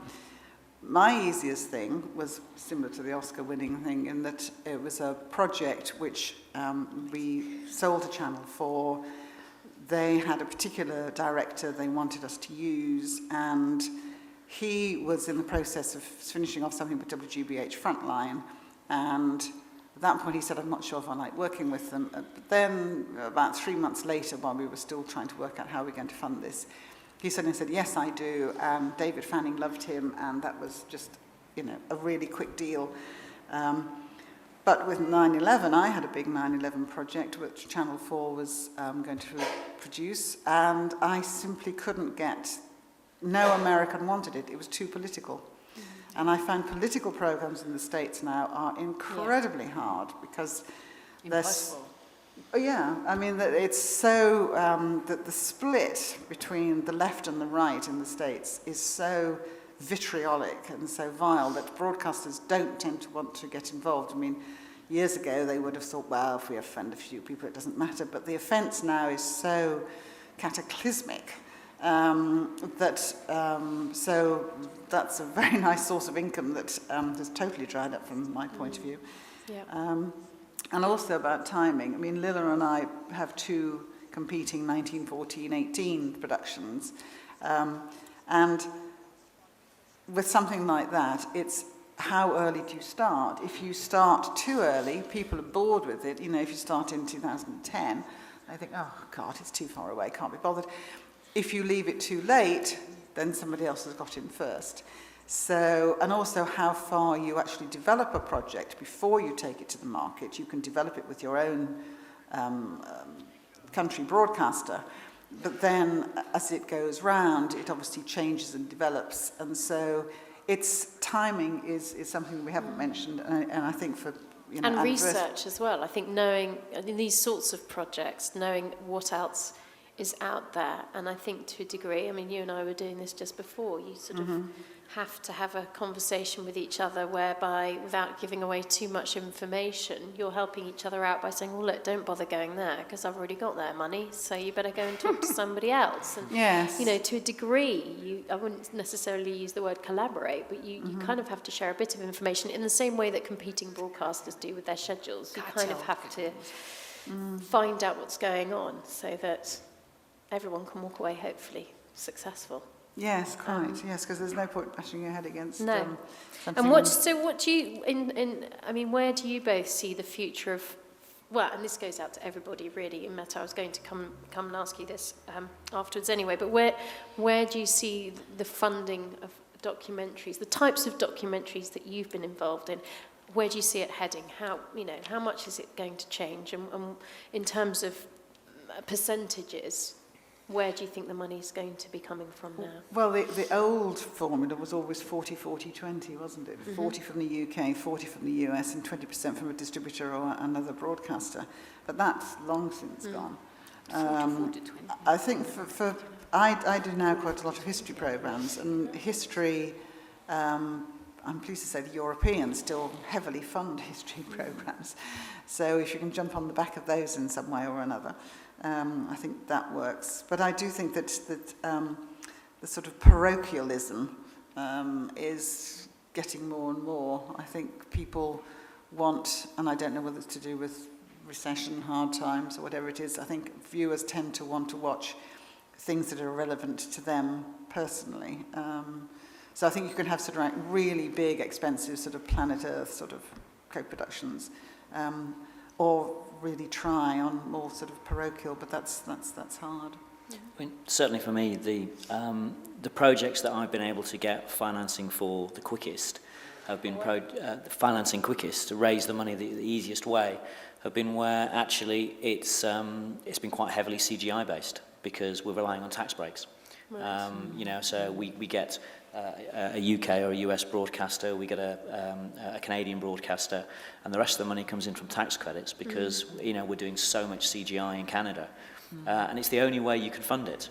My easiest thing was similar to the Oscar-winning thing in that it was a project which we sold to Channel 4. They had a particular director they wanted us to use, and he was in the process of finishing off something with WGBH Frontline, and at that point he said, I'm not sure if I like working with them. But then about 3 months later, while we were still trying to work out how we're going to fund this, he suddenly said, yes, I do. And David Fanning loved him, and that was just, a really quick deal. But with 9/11, I had a big 9/11 project which Channel 4 was going to produce, and I simply couldn't get... No American wanted it. It was too political. And I find political programs in the States now are incredibly hard because Impossible. I mean, it's so that the split between the left and the right in the States is so vitriolic and so vile that broadcasters don't tend to want to get involved. I mean, years ago they would have thought, well, if we offend a few people, it doesn't matter. But the offence now is so cataclysmic so that's a very nice source of income that has totally dried up from my point of view. Yeah. And also about timing. I mean, Lilla and I have 2 competing 1914-18 productions. And with something like that, it's how early do you start? If you start too early, people are bored with it. If you start in 2010, they think, oh, God, it's too far away, can't be bothered. If you leave it too late, then somebody else has got in first. So, and also how far you actually develop a project before you take it to the market. You can develop it with your own country broadcaster, but then as it goes round, it obviously changes and develops. And so its timing is something we haven't mentioned, and I think for... and research as well. I think knowing, in these sorts of projects, knowing what else is out there, and I think to a degree, I mean, you and I were doing this just before, you sort of have to have a conversation with each other whereby, without giving away too much information, you're helping each other out by saying, well, look, don't bother going there, because I've already got their money, so you better go and talk to somebody else. And, yes. To a degree, I wouldn't necessarily use the word collaborate, but you kind of have to share a bit of information in the same way that competing broadcasters do with their schedules. You kind of have to find out what's going on so that everyone can walk away, hopefully, successful. Yes, quite. Yes, because there's no point bashing your head against. No. Something. And what do you where do you both see the future of? Well, and this goes out to everybody really. In Meta, I was going to come and ask you this afterwards anyway. But where do you see the funding of documentaries, the types of documentaries that you've been involved in? Where do you see it heading? How much is it going to change? And in terms of percentages, where do you think the money is going to be coming from now? Well, the old formula was always 40-40-20, wasn't it? 40 from the UK, 40 from the US, and 20% from a distributor or another broadcaster. But that's long since gone. 40-20. I think I do now quite a lot of history programs, and history, I'm pleased to say the Europeans still heavily fund history programs. So if you can jump on the back of those in some way or another, I think that works. But I do think that the sort of parochialism is getting more and more. I think people want, and I don't know whether it's to do with recession, hard times, or whatever it is, I think viewers tend to want to watch things that are relevant to them personally. So I think you can have sort of like really big, expensive sort of planet Earth sort of co-productions. or really try on more sort of parochial, but that's hard. I mean, certainly for me, the projects that I've been able to get financing for the quickest have been financing quickest to raise the money the easiest way have been where actually it's been quite heavily CGI based because we're relying on tax breaks. Right. You know, so we get a UK or a US broadcaster, we get a Canadian broadcaster, and the rest of the money comes in from tax credits because you know we're doing so much CGI in Canada. And it's the only way you can fund it.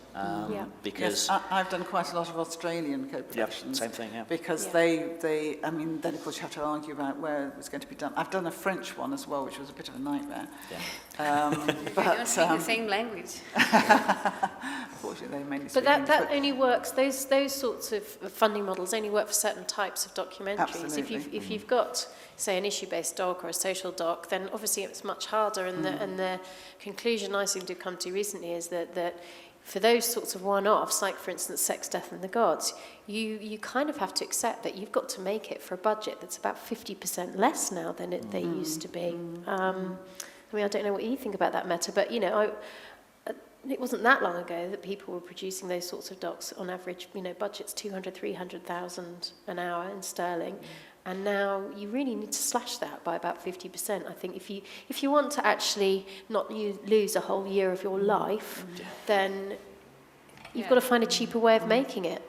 Because yes, I've done quite a lot of Australian co-productions. Same thing, yeah. Because they, I mean, then of course you have to argue about where it's going to be done. I've done a French one as well, which was a bit of a nightmare. Yeah. But they don't speak the same language. Unfortunately, they mainly But speak English. that only works. Those sorts of funding models only work for certain types of documentaries. Absolutely. If you've got, say, an issue-based doc or a social doc, then obviously it's much harder. And the conclusion I seem to have come to recently is that for those sorts of one-offs, like for instance Sex, Death and the Gods, you kind of have to accept that you've got to make it for a budget that's about 50% less now than they used to be. I mean, I don't know what you think about that, Meta, but you know, it wasn't that long ago that people were producing those sorts of docs on average, you know, budgets 200, 300,000 an hour in sterling. And now you really need to slash that by about 50%. I think if you want to actually not lose a whole year of your life, then you've got to find a cheaper way of making it.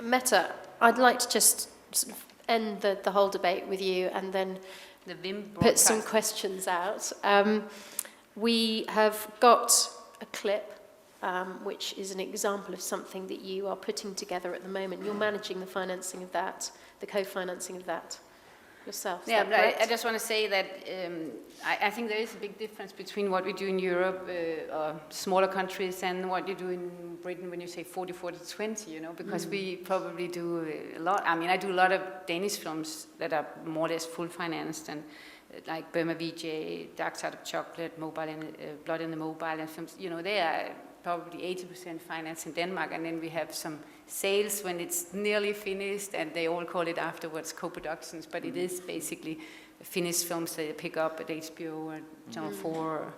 Meta, I'd like to just sort of end the whole debate with you and then put some questions out. We have got a clip which is an example of something that you are putting together at the moment. You're managing the financing of that, the co-financing of that yourself. Yeah, but I just want to say that I think there is a big difference between what we do in Europe or smaller countries and what you do in Britain when you say 40, 20, you know, because we probably do a lot. I mean, I do a lot of Danish films that are more or less full financed, and like Burma VJ, Dark Side of Chocolate, Mobile and Blood in the Mobile, and films, you know, they are probably 80% financed in Denmark, and then we have some sales when it's nearly finished, and they all call it afterwards co-productions, but it is basically finished films that they pick up at HBO or Channel 4 or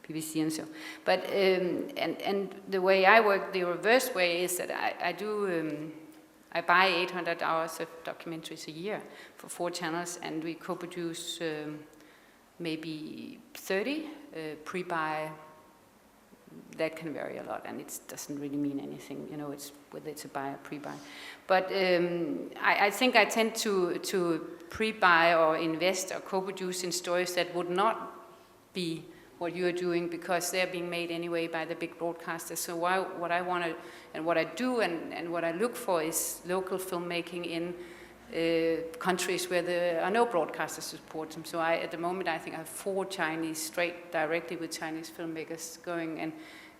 BBC and so. But and the way I work, the reverse way, is that I buy 800 hours of documentaries a year for 4 channels, and we co-produce maybe 30, pre-buy. That can vary a lot, and it doesn't really mean anything, you know, it's whether it's a buy or pre-buy. But I think I tend to pre-buy or invest or co-produce in stories that would not be what you're doing because they're being made anyway by the big broadcasters. So what I want to, and what I do and what I look for is local filmmaking in countries where there are no broadcasters to support them. So at the moment I think I have 4 Chinese straight directly with Chinese filmmakers going, and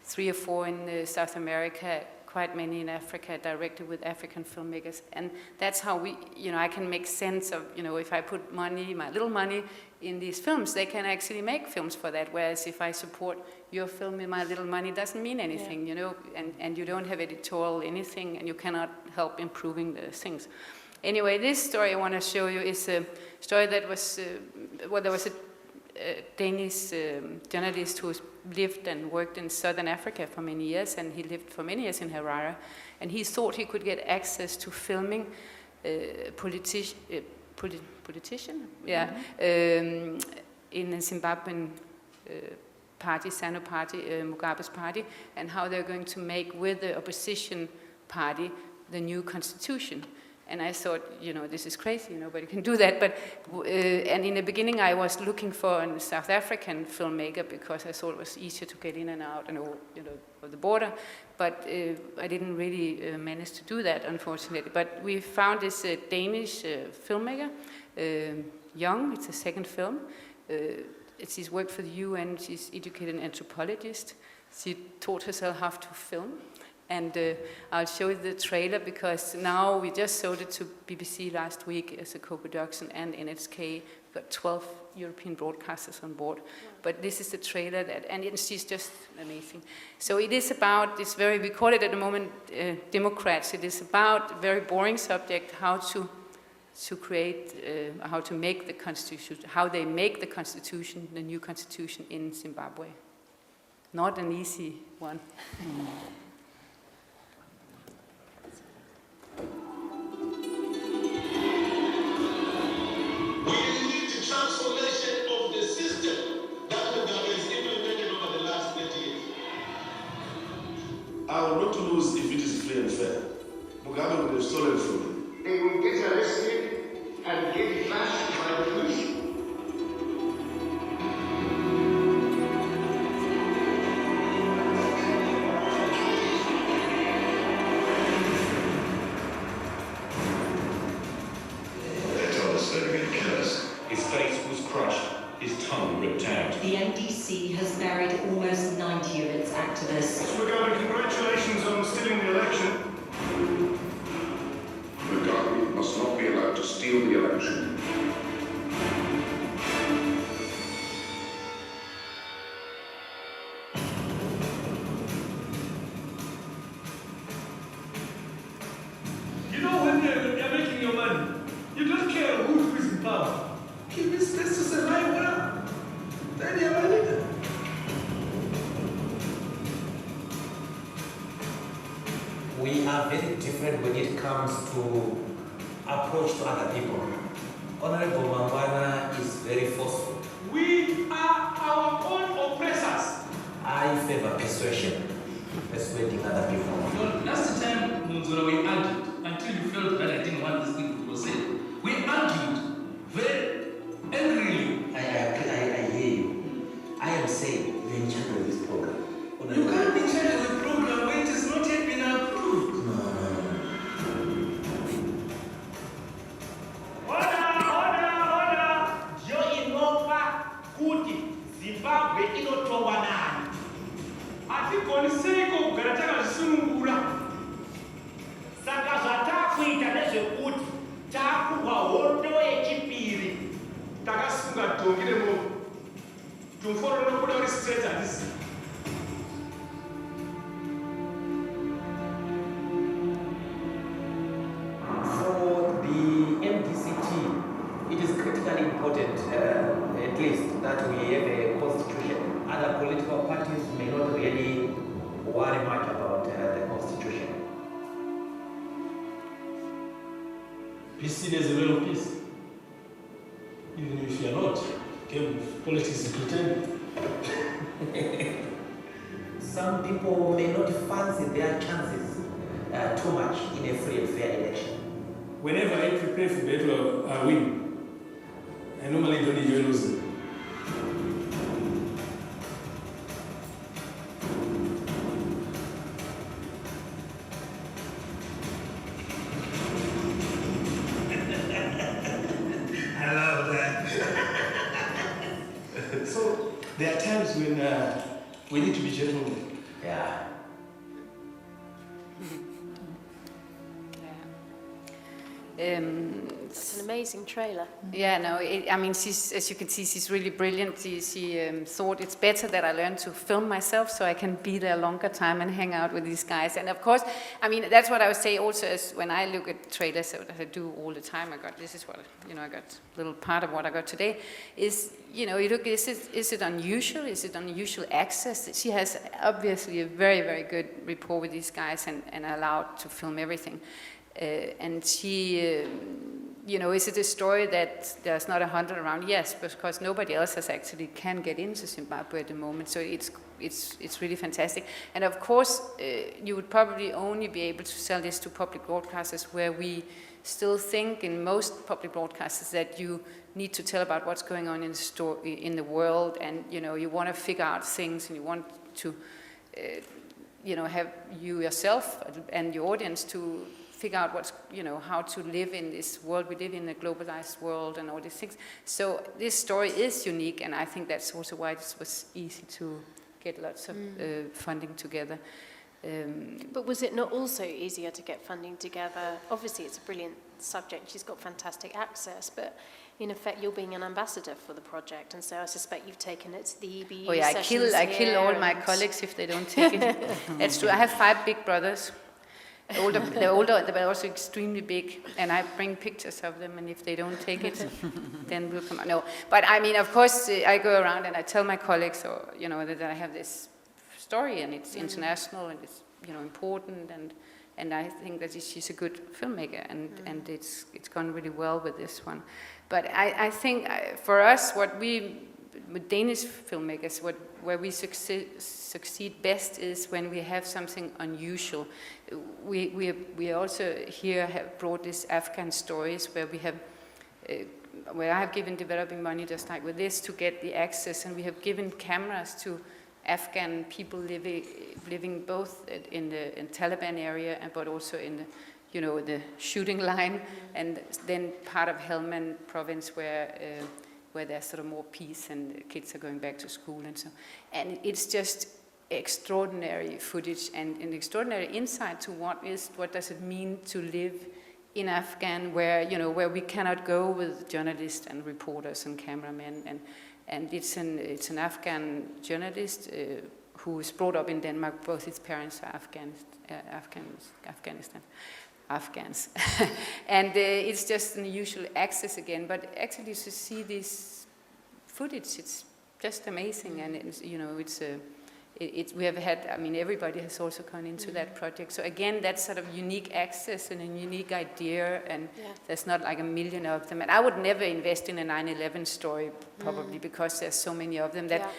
3 or 4 in South America, quite many in Africa directly with African filmmakers. And that's how we, you know, I can make sense of, you know, if I put money, my little money in these films, they can actually make films for that. Whereas if I support your film with my little money, it doesn't mean anything, you know, and you don't have editorial anything, and you cannot help improving the things. Anyway, this story I want to show you is a story that was, there was a Danish journalist who lived and worked in southern Africa for many years, and he lived for many years in Harare, and he thought he could get access to filming politician, in a Zimbabwean party, SANU party, Mugabe's party, and how they're going to make with the opposition party the new constitution. And I thought, you know, this is crazy, nobody can do that. But and in the beginning, I was looking for a South African filmmaker because I thought it was easier to get in and out, and you know, of the border. But I didn't really manage to do that, unfortunately. But we found this Danish filmmaker, young. It's a second film. She's worked for the UN. She's educated anthropologist. She taught herself how to film. And I'll show you the trailer because now we just sold it to BBC last week as a co-production and NHK. We've got 12 European broadcasters on board. But this is the trailer and she's just amazing. So it is about this we call it at the moment Democrats. It is about a very boring subject, how to to create, how to make the constitution, how they make the constitution, the new constitution in Zimbabwe. Not an easy one. We need the transformation of the system that Mugabe has implemented over the last 30 years. I will not lose if it is free and fair. Mugabe will have stolen from me. They will get arrested and get lashed by the police. His face was crushed, his tongue ripped out. The NDC has buried almost 90 of its activists. Mugabe, congratulations on stealing the election. Mugabe must not be allowed to steal the election. You know, when you're making your money, you don't care who is in power. Keep his business alive well. Then you're a leader. We are very different when it comes to approach to other people. Honorable Mangwana is very forceful. We are our own oppressors. I favor persuasion, persuading other people. Well, last time, Munzura, we argued until you felt that I didn't want this thing to proceed. We argued very angrily. I hear you. I am saying you're in charge of this program. You can't be in charge of the program when it has not yet been approved. Order! Jo inopa kuti Zimbabwe inotongwa nani? Hatikoniseko kugara takazvisunungura. Saka zvatakuita nezvekuti takurwa hondo yechipiri. Takasunga dhongi remoto. Tumforo nokuda uri straight handisi. For the MDCT, it is critically important, at least, that we have a constitution. Other political parties may not really worry much about the constitution. Peace is a real peace. Even if you are not, politics is pretending. Some people may not fancy their chances too much in a free and fair election. Whenever I prepare for battle, I win. I normally don't enjoy losing. I love that. So there are times when we need to be gentlemen. Yeah. It's an amazing trailer. Yeah, no, I mean, as you can see, she's really brilliant. She thought it's better that I learn to film myself so I can be there a longer time and hang out with these guys. And of course, I mean, that's what I would say also is when I look at trailers that I do all the time, this is what, I got a little part of what I got today, is, you look, is it unusual? Is it unusual access? She has obviously a very, very good rapport with these guys and allowed to film everything. And she, is it a story that there's not 100 around? Yes, because nobody else has actually can get into Zimbabwe at the moment. So it's really fantastic. And of course, you would probably only be able to sell this to public broadcasters, where we still think in most public broadcasters that you need to tell about what's going on in the world, and you want to figure out things, and you want to, have you yourself and your audience to figure out what's, how to live in this world. We live in a globalized world and all these things. So this story is unique, and I think that's also why it was easy to get lots of funding together. But was it not also easier to get funding together? Obviously, it's a brilliant subject. She's got fantastic access, but in effect, you're being an ambassador for the project, and so I suspect you've taken it to the EBU I kill all my colleagues if they don't take it. That's true. I have 5 big brothers. They're older, they're also extremely big, and I bring pictures of them, and if they don't take it, then we'll come out. No, but I mean, of course, I go around and I tell my colleagues, or, you know, that I have this story, and it's international, and it's, you know, important, and I think that she's a good filmmaker, and it's gone really well with this one. But I think for us, what we, with Danish filmmakers, where we succeed best is when we have something unusual. We also here have brought these Afghan stories where we have, where I have given developing money just like with this to get the access, and we have given cameras to Afghan people living both in the Taliban area, but also in the, you know, the shooting line, and then part of Helmand province where there's sort of more peace and kids are going back to school and so. And it's just extraordinary footage and an extraordinary insight to what does it mean to live in Afghan, where, you know, where we cannot go with journalists and reporters and cameramen, and it's an Afghan journalist who is brought up in Denmark. Both his parents are Afghans. And it's just an unusual access again, but actually to see this footage, it's just amazing, and it's, you know, we have had, I mean, everybody has also gone into that project. So again, that's sort of unique access and a unique idea, and there's not like a million of them. And I would never invest in a 9/11 story, probably, because there's so many of them that,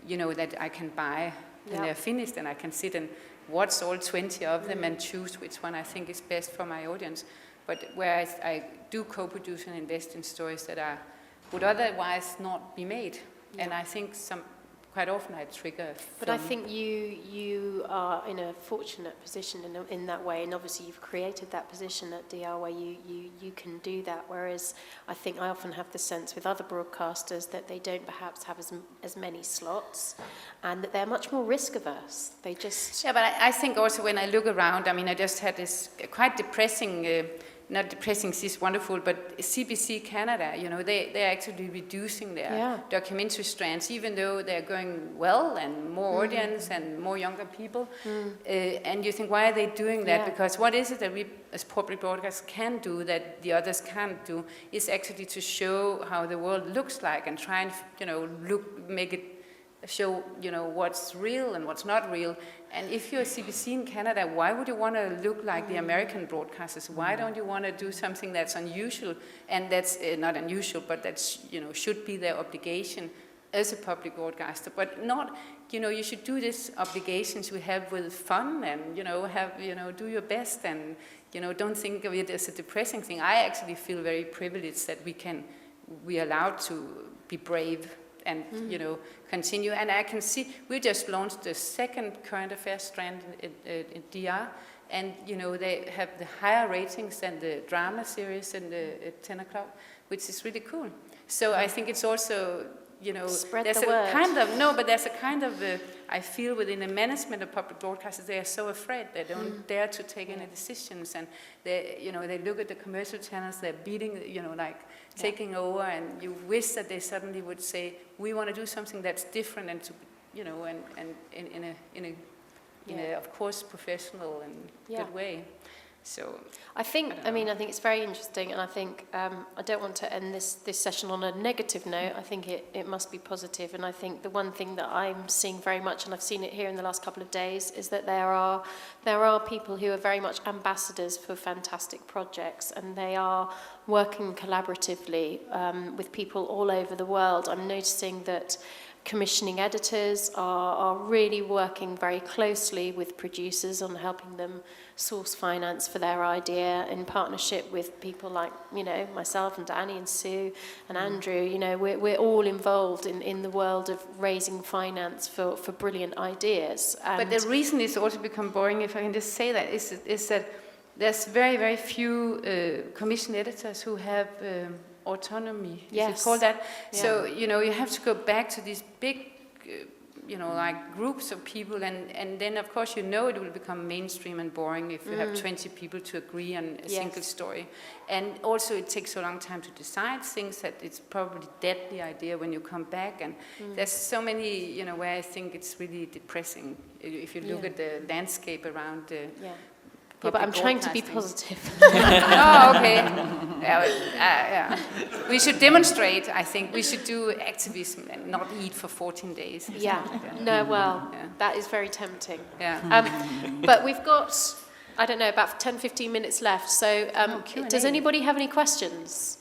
you know, that I can buy when they're finished, and I can sit and watch all 20 of them and choose which one I think is best for my audience. But whereas I do co-produce and invest in stories that would otherwise not be made. And I think quite often I trigger a film. But I think you are in a fortunate position in that way, and obviously you've created that position at DR where you can do that, whereas I think I often have the sense with other broadcasters that they don't perhaps have as many slots, and that they're much more risk averse. They just... Yeah, but I think also when I look around, I mean, I just had this quite depressing... not depressing, it's wonderful, but CBC Canada, you know, they're actually reducing their documentary strands, even though they're going well and more audience and more younger people. And you think, why are they doing that? Because what is it that we as public broadcasters can do that the others can't do is actually to show how the world looks like and try and, you know, make it show, you know, what's real and what's not real. And if you're CBC in Canada, why would you want to look like the American broadcasters? Why don't you want to do something that's unusual? And that's not unusual, but that's, you know, should be their obligation as a public broadcaster. But not, you know, you should do these obligations we have with fun and, you know, do your best and, you know, don't think of it as a depressing thing. I actually feel very privileged that we're allowed to be brave and, you know, continue. And I can see, we just launched the second current affairs strand in DR, and, you know, they have the higher ratings than the drama series at 10 o'clock, which is really cool. So I think it's also, you know, there's a kind of, I feel within the management of public broadcasters, they are so afraid they don't dare to take any decisions, and they, you know, they look at the commercial channels, they're beating, you know, like taking over, and you wish that they suddenly would say, we want to do something that's different and to, you know, and in a of course professional and good way. So I think it's very interesting, and I think I don't want to end this session on a negative note. I think it must be positive, and I think the one thing that I'm seeing very much, and I've seen it here in the last couple of days, is that there are people who are very much ambassadors for fantastic projects, and they are working collaboratively with people all over the world. I'm noticing that commissioning editors are really working very closely with producers on helping them source finance for their idea in partnership with people like, you know, myself and Danny and Sue and Andrew. You know, we're all involved in the world of raising finance for brilliant ideas. But the reason it's also become boring, if I can just say that, is that there's very, very few commission editors who have autonomy. Is it called that? Yeah. So, you know, you have to go back to these big, you know, like groups of people, and then of course, you know, it will become mainstream and boring if you have 20 people to agree on a single story. And also it takes a long time to decide things that it's probably dead, the idea, when you come back. And there's so many, you know, where I think it's really depressing if you look at the landscape around Yeah, but I'm public trying to be broadcasting. positive. Oh, okay. Yeah. We should demonstrate, I think. We should do activism and not eat for 14 days. Yeah. No, well, that is very tempting. Yeah. But we've got, I don't know, about 10, 15 minutes left. So does anybody have any questions?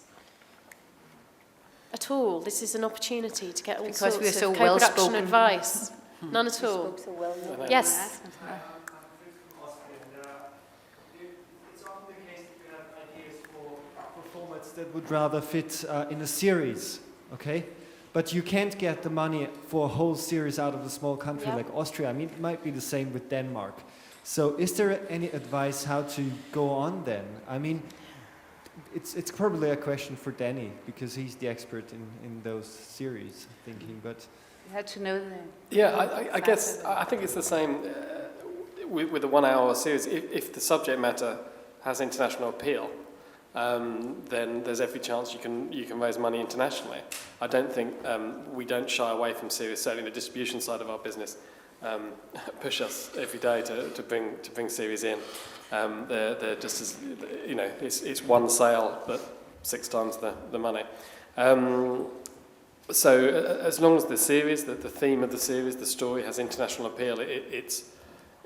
At all? This is an opportunity to get all Because sorts we're so of co-production well-spoken. advice. None at all. So well known. Yes. Formats that would rather fit in a series, okay? But you can't get the money for a whole series out of a small country like Austria. I mean, it might be the same with Denmark. So is there any advice how to go on then? I mean, it's probably a question for Danny, because he's the expert in those series thinking, but... You have to know that. Yeah, I guess, I think it's the same with the 1 hour series. If the subject matter has international appeal, then there's every chance you can raise money internationally. I don't think we don't shy away from series. Certainly the distribution side of our business push us every day to bring series in. They're just as, you know, it's one sale but 6 times the money. So as long as the series, the theme of the series, the story has international appeal, it's,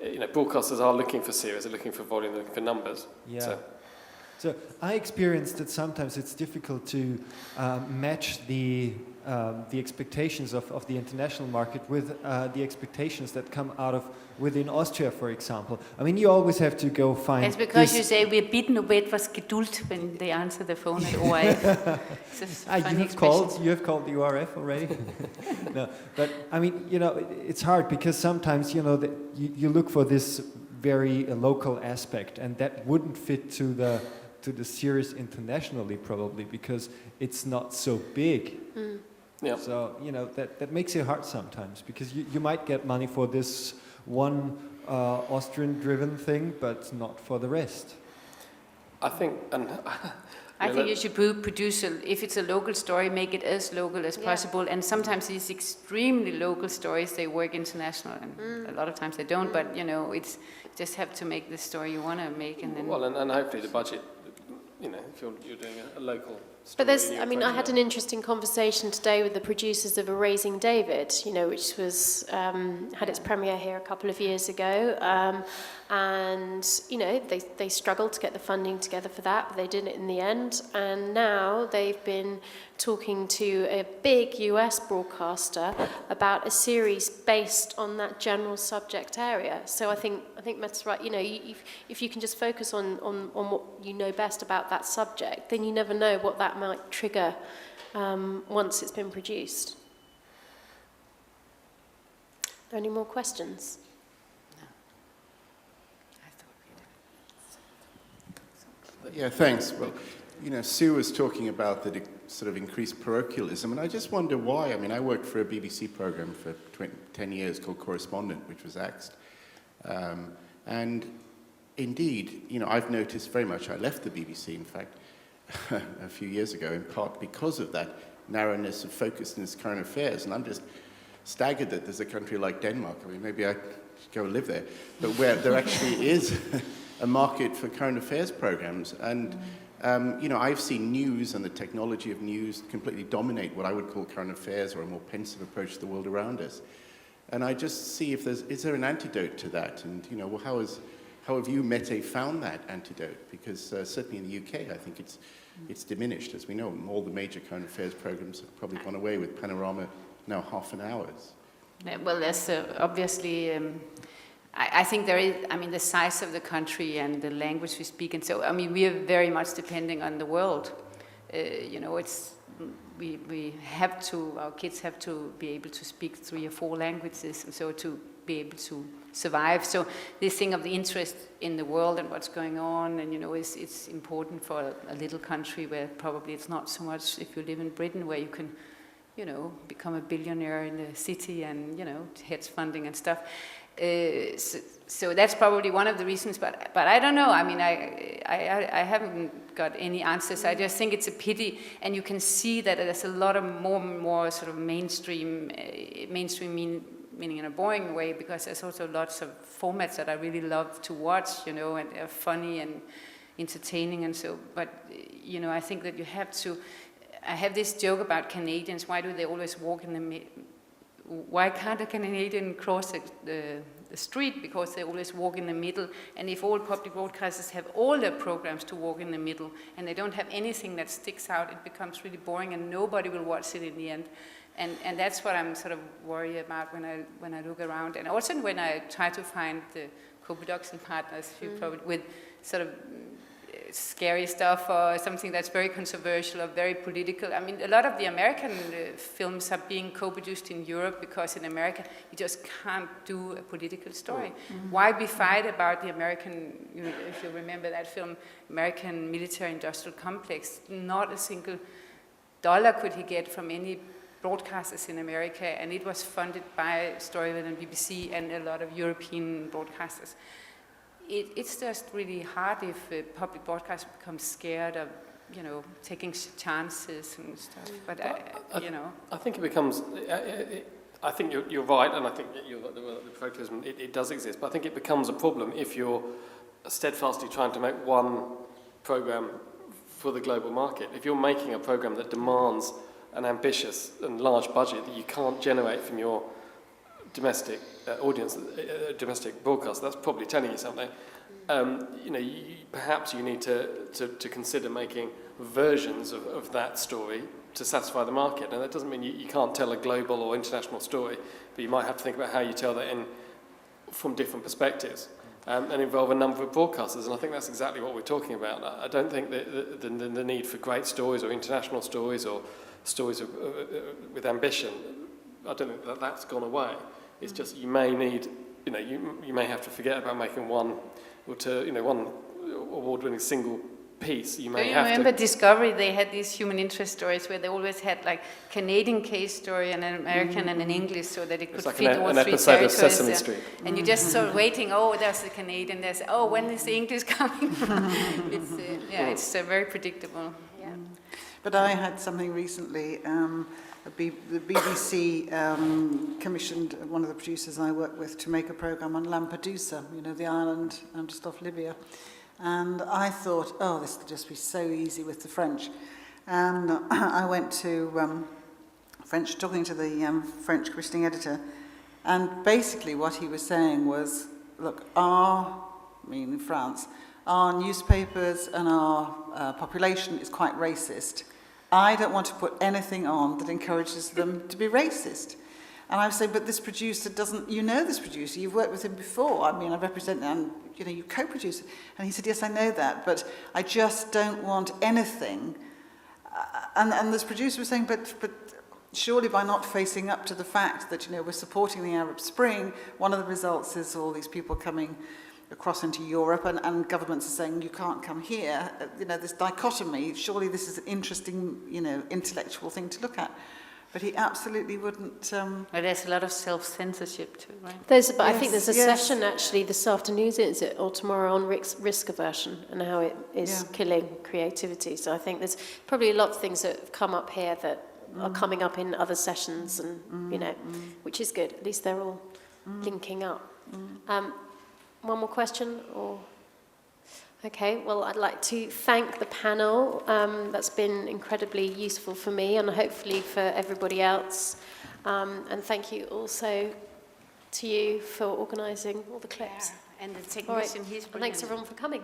you know, broadcasters are looking for series, they're looking for volume, they're looking for numbers. Yeah. So I experienced that sometimes it's difficult to match the expectations of the international market with the expectations that come out of within Austria, for example. I mean, you always have to go find... It's because you say, we're bitten away for Geduld when they answer the phone at ORF. You have called the ORF already? No, but I mean, you know, it's hard because sometimes, you know, you look for this very local aspect, and that wouldn't fit to the series internationally probably because it's not so big. Mm. Yeah. So, you know, that makes it hard sometimes because you might get money for this one Austrian-driven thing, but not for the rest. I think, and I think you should produce, if it's a local story, make it as local as possible. And sometimes these extremely local stories, they work international, and a lot of times they don't. But you know, it's just have to make the story you want to make, and then. Well, and hopefully the budget, you know, if you're doing a local. But there's, I mean, I had an interesting conversation today with the producers of Erasing David, you know, which was had its premiere here a couple of years ago, and you know they struggled to get the funding together for that, but they did it in the end. And now they've been talking to a big US broadcaster about a series based on that general subject area. So I think Matt's right. You know, if you can just focus on what you know best about that subject, then you never know what that might trigger once it's been produced. Are there any more questions? Yeah, thanks. Well, you know, Sue was talking about the sort of increased parochialism, and I just wonder why. I mean, I worked for a BBC program for 10 years called Correspondent, which was axed. And indeed, you know, I've noticed very much, I left the BBC, in fact, a few years ago, in part because of that narrowness of focus in its current affairs. And I'm just staggered that there's a country like Denmark, I mean, maybe I should go and live there, but where there actually is a market for current affairs programs. And, you know, I've seen news and the technology of news completely dominate what I would call current affairs or a more pensive approach to the world around us. And I just see if is there an antidote to that? And, you know, well, how have you, Mette, found that antidote? Because certainly in the UK, I think it's diminished. As we know, all the major current affairs programs have probably gone away with Panorama now half an hour. Yeah, well, there's obviously, I think there is, I mean, the size of the country and the language we speak, and so, I mean, we are very much depending on the world. You know, it's, we have to, our kids have to be able to speak 3 or 4 languages, and so to be able to survive. So this thing of the interest in the world and what's going on, and you know, it's important for a little country where probably it's not so much if you live in Britain, where you can, you know, become a billionaire in the city and, you know, hedge funding and stuff. So that's probably one of the reasons, but I don't know. I mean, I haven't got any answers. I just think it's a pity, and you can see that there's a lot of more sort of mainstream meaning in a boring way, because there's also lots of formats that I really love to watch, you know, and they're funny and entertaining and so, but, you know, I think that you have to, I have this joke about Canadians, why do they always walk in the why can't a Canadian cross the street? Because they always walk in the middle. And if all public broadcasters have all their programs to walk in the middle, and they don't have anything that sticks out, it becomes really boring, and nobody will watch it in the end. And that's what I'm sort of worried about when I look around, and also when I try to find the co-production partners with sort of scary stuff or something that's very controversial or very political. I mean, a lot of the American films are being co-produced in Europe because in America you just can't do a political story. Why we fight about the American, you know, if you remember that film, American military-industrial complex, not a single dollar could he get from any broadcasters in America, and it was funded by Storyland and BBC and a lot of European broadcasters. It's just really hard if public broadcast becomes scared of, you know, taking chances and stuff. But you know, I think it becomes. I think you're right, and I think the protectionism it does exist. But I think it becomes a problem if you're steadfastly trying to make one program for the global market. If you're making a program that demands an ambitious and large budget that you can't generate from your domestic audience, domestic broadcast, that's probably telling you something. You know, perhaps you need to consider making versions of that story to satisfy the market. And that doesn't mean you can't tell a global or international story, but you might have to think about how you tell that from different perspectives and involve a number of broadcasters. And I think that's exactly what we're talking about. I don't think that the need for great stories or international stories or stories with ambition, I don't think that's gone away. It's just you may need, you know, you may have to forget about making one award-winning single piece. You may have to. Remember Discovery? They had these human interest stories where they always had like Canadian case story and an American and an English, so that it could like fit all an three episode territories. of Sesame Street. And you just sort of waiting. Oh, there's the Canadian. There's when is the English coming? It's very predictable. Yeah. But I had something recently. The BBC commissioned one of the producers I work with to make a programme on Lampedusa, you know, the island just off Libya. And I thought, oh, this could just be so easy with the French. And I went to French, talking to the French commissioning editor, and basically what he was saying was, look, in France, our newspapers and our population is quite racist. I don't want to put anything on that encourages them to be racist. And I was saying, but this producer doesn't, you know this producer, you've worked with him before. I mean, I represent him, you know, you co-produce it. And he said, yes, I know that, but I just don't want anything. And this producer was saying, but surely by not facing up to the fact that, you know, we're supporting the Arab Spring, one of the results is all these people coming across into Europe, and governments are saying you can't come here. You know, this dichotomy, surely this is an interesting, you know, intellectual thing to look at. But he absolutely wouldn't. Well, there's a lot of self-censorship too, right? I think there's a session actually this afternoon, is it, or tomorrow, on risk aversion and how it is killing creativity. So I think there's probably a lot of things that have come up here that are coming up in other sessions, and you know, which is good. At least they're all linking up. One more question, or? Okay, well, I'd like to thank the panel. That's been incredibly useful for me and hopefully for everybody else. And thank you also to you for organising all the clips. Yeah. And the technician, he's brilliant. Thanks everyone for coming.